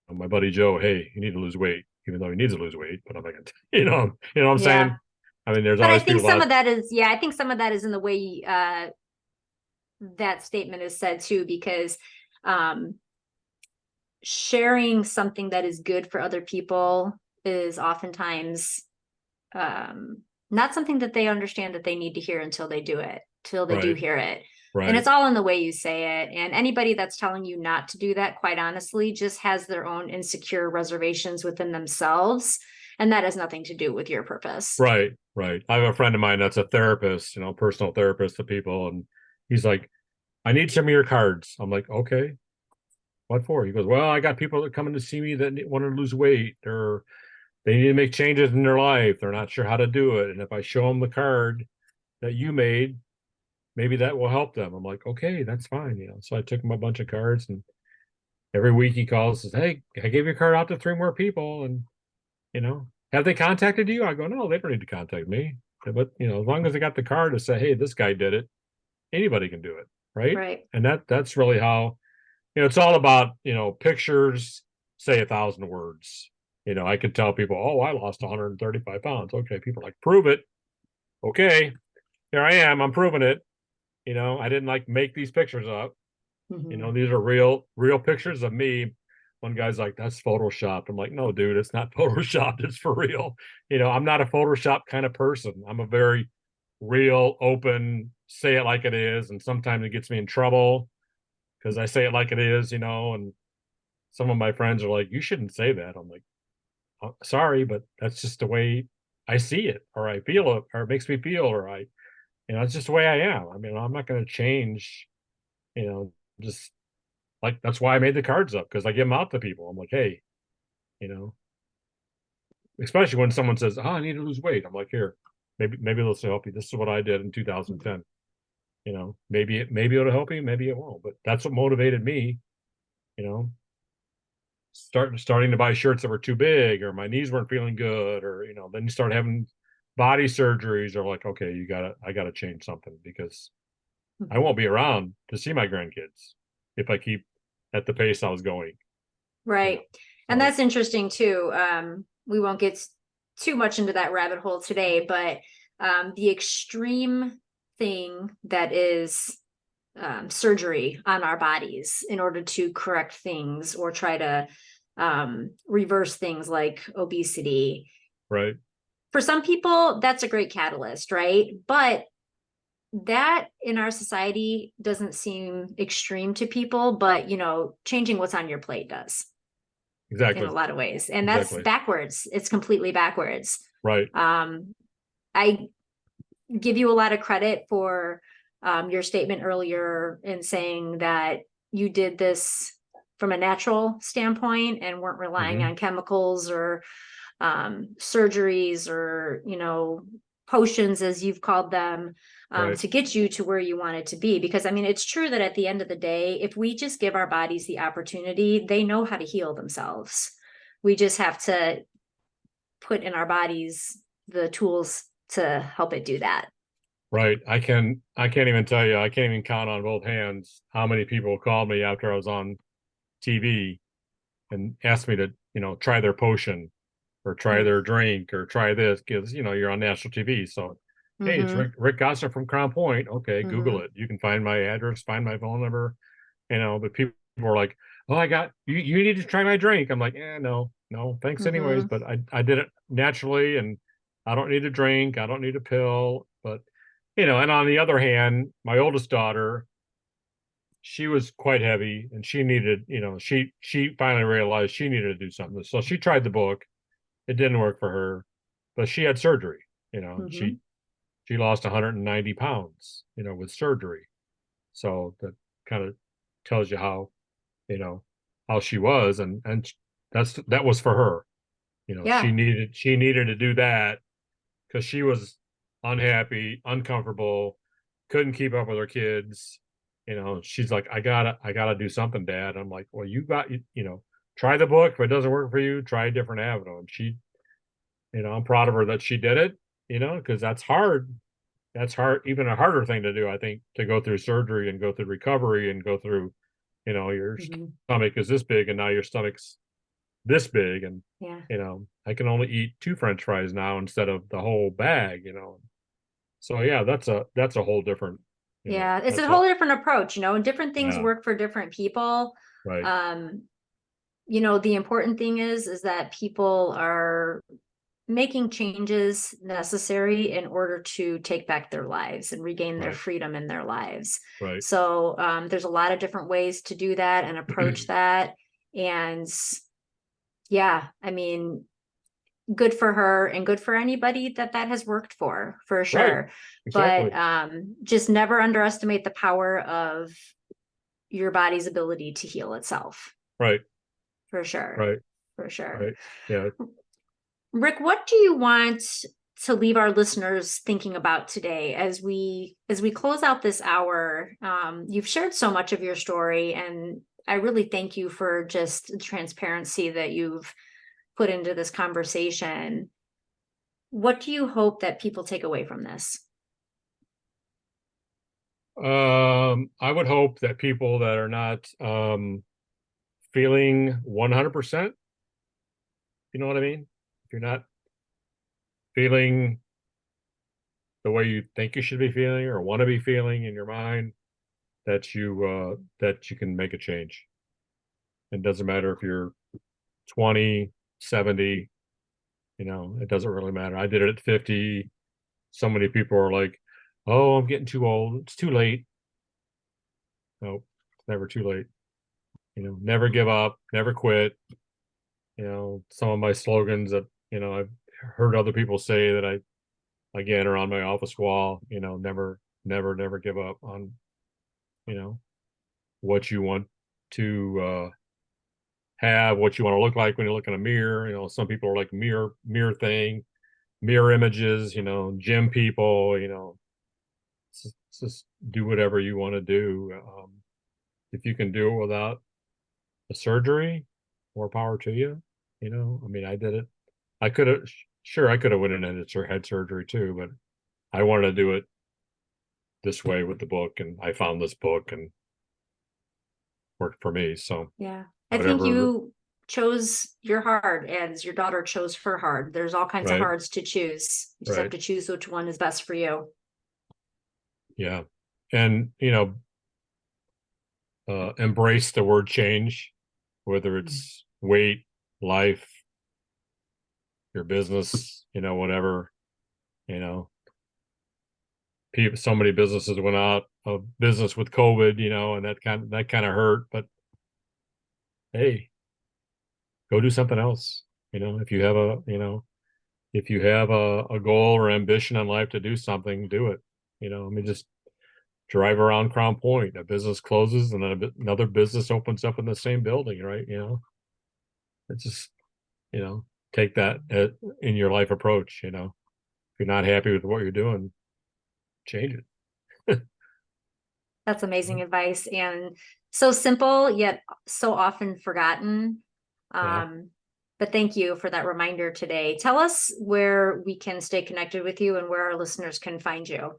my buddy Joe, "Hey, you need to lose weight," even though he needs to lose weight. But I'm not going to, what I'm yeah. saying? I mean, there's But I always think people some out. of that is, yeah, I think some of that is in the way that statement is said too, because um, sharing something that is good for other people is oftentimes not something that they understand that they need to hear until they do it, till they do Right, hear it. And right, it's all in the way you say it. And anybody that's telling you not to do that, quite honestly, just has their own insecure reservations within themselves And that has nothing to do with your purpose. Right, right. I have a friend of mine that's a therapist, personal therapist to people, and he's like, I need some of your cards. I'm like, okay, what for? He goes, well, I got people that come in to see me that want to lose weight, or they need to make changes in their life. They're not sure how to do it. And if I show them the card that you made, maybe that will help them. I'm like, okay, that's fine. So I took him a bunch of cards, and every week he calls and says, hey, I gave your card out to 3 more people. And, have they contacted you? I go, no, they don't need to contact me. But, as long as they got the card to say, hey, this guy did it, anybody can do it. Right. Right. And that's really how, it's all about, pictures say 1,000 words. I could tell people, oh, I lost 135 pounds. Okay. People are like, prove it. Okay. Here I am. I'm proving it. I didn't make these pictures up. These are real pictures of me. One guy's like, that's photoshopped. I'm like, no, dude, it's not photoshopped. It's for real. I'm not a Photoshop kind of person. I'm a very real, open, say it like it is. And sometimes it gets me in trouble because I say it like it is, and some of my friends are like, you shouldn't say that. I'm like, oh, sorry, but that's just the way I see it, or I feel it, or it makes me feel, or it's just the way I am. I mean, I'm not going to change, just like, that's why I made the cards up, because I give them out to people. I'm like, hey, you know, especially when someone says, oh, I need to lose weight. I'm like, here, maybe this will help you. This is what I did in 2010. Maybe it'll help you, maybe it won't. But that's what motivated me, you know, starting to buy shirts that were too big, or my knees weren't feeling good, or then you start having body surgeries, or like, okay, I gotta change something, because I won't be around to see my grandkids if I keep at the pace I was going. Right. And that's interesting too. We won't get too much into that rabbit hole today, but the extreme thing that is surgery on our bodies in order to correct things or try to reverse things like obesity. Right. For some people, that's a great catalyst, right? But that in our society doesn't seem extreme to people, but changing what's on your plate does. Exactly. In a lot of ways. And that's backwards. It's completely backwards. Right. I give you a lot of credit for your statement earlier in saying that you did this from a natural standpoint and weren't relying on chemicals or surgeries or, potions, as you've called them, to get you to where you wanted to be. Because it's true that at the end of the day, if we just give our bodies the opportunity, they know how to heal themselves. We just have to put in our bodies the tools to help it do that. Right. I can't even tell you, I can't even count on both hands how many people called me after I was on TV and asked me to, try their potion or try their drink or try this, because, you're on national TV. So, hey, it's Rick Gosser from Crown Point. Okay, Google it. You can find my address, find my phone number, but people were like, oh, I got, you need to try my drink. I'm like, no, thanks anyways. But I did it naturally, and I don't need a drink. I don't need a pill. But, and on the other hand, my oldest daughter, she was quite heavy, and she needed, she finally realized she needed to do something. So she tried the book. It didn't work for her, but she had surgery. She lost 190 pounds, with surgery. So that kind of tells you how, how she was, and that was for her. She needed to do that because she was unhappy, uncomfortable, couldn't keep up with her kids. She's like, I gotta do something, Dad. I'm like, well, try the book. If it doesn't work for you, try a different avenue. And she, I'm proud of her that she did it, because that's hard. That's hard, even a harder thing to do, I think, to go through surgery and go through recovery and go through, your stomach is this big and now your stomach's this big. And, I can only eat 2 French fries now instead of the whole bag, So yeah, that's a whole different, it's a whole different approach, and different things work for different people. Right. The important thing is that people are making changes necessary in order to take back their lives and regain their freedom in their lives. Right. So there's a lot of different ways to do that and approach that. And good for her and good for anybody that has worked for Right. sure. Exactly. But just never underestimate the power of your body's ability to heal itself. Right. For sure. Right. For sure. Right. Yeah. Rick, what do you want to leave our listeners thinking about today as we close out this hour? You've shared so much of your story, and I really thank you for just the transparency that you've put into this conversation. What do you hope that people take away from this? I would hope that people that are not feeling 100%, you know what I mean? If you're not feeling the way you think you should be feeling or want to be feeling in your mind, that you can make a change. It doesn't matter if you're 20, 70, it doesn't really matter. I did it at 50. So many people are like, "Oh, I'm getting too old. It's too late." No, it's never too late. Never give up, never quit. Some of my slogans that, I've heard other people say that again, are on my office wall, never, never, never give up on, what you want to have, what you want to look like when you look in a mirror. Some people are like mirror thing, mirror images, gym people, just do whatever you want to do. If you can do it without a surgery, more power to you. I mean, I did it. I could have, sure, I could have went in and had surgery too, but I wanted to do it this way with the book, and I found this book and worked for me. So Yeah. I think whatever, you chose your hard as your daughter chose her hard. There's all kinds of right, hards to choose. You just have right, to choose which one is best for you. yeah, and embrace the word change, whether it's weight, life, your business, whatever, you know, people, so many businesses went out of business with COVID, and that kind of hurt. But hey, go do something else. If you have a goal or ambition in life to do something, do it. I mean, just drive around Crown Point. A business closes and then another business opens up in the same building, right? It's just, take that in your life approach. If you're not happy with what you're doing, change it. That's amazing advice, and so simple yet so often forgotten. Yeah. But thank you for that reminder today. Tell us where we can stay connected with you and where our listeners can find you.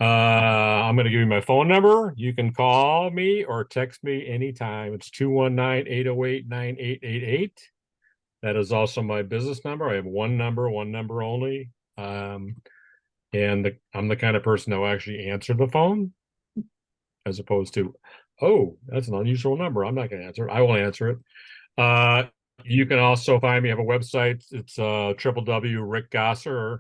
I'm going to give you my phone number. You can call me or text me anytime. It's 219-808-9888. That is also my business number. I have one number only. And I'm the kind of person that will actually answer the phone as opposed to, oh, that's an unusual number. I'm not going to answer it. I will answer it. You can also find me. I have a website. It's www.rickgosser,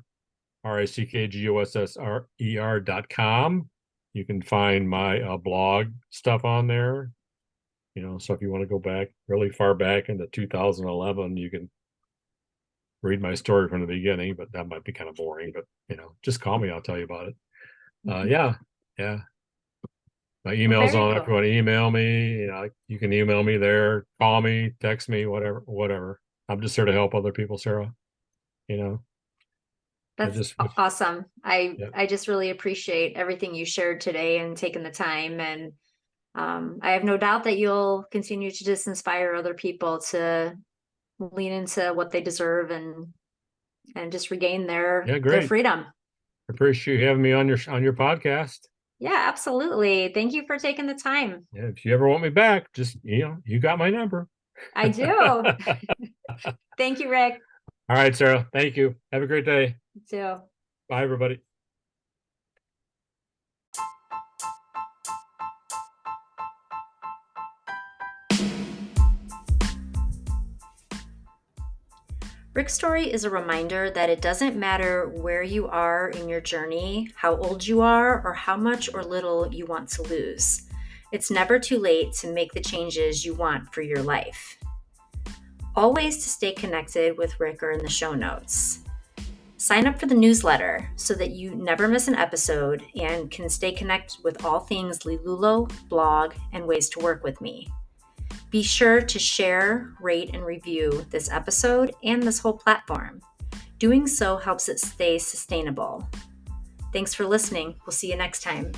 RICKGOSSER.com. You can find my blog stuff on there. So if you want to go back really far back into 2011, you can read my story from the beginning, but that might be kind of boring. But just call me, I'll tell you about it. Yeah. My email's on. If you want to email me, you can email me there, call me, text me, whatever. I'm just here to help other people, Sarah. That's awesome. I just really appreciate everything you shared today and taking the time. And I have no doubt that you'll continue to just inspire other people to lean into what they deserve and just regain their freedom. I appreciate you having me on your podcast. Yeah, absolutely. Thank you for taking the time. Yeah, if you ever want me back, just you got my number. I do. Thank you, Rick. All right, Sarah. Thank you. Have a great day. You too. Bye, everybody. Rick's story is a reminder that it doesn't matter where you are in your journey, how old you are, or how much or little you want to lose. It's never too late to make the changes you want for your life. All ways to stay connected with Rick are in the show notes. Sign up for the newsletter so that you never miss an episode and can stay connected with all things Lilulo, blog, and ways to work with me. Be sure to share, rate, and review this episode and this whole platform. Doing so helps it stay sustainable. Thanks for listening. We'll see you next time.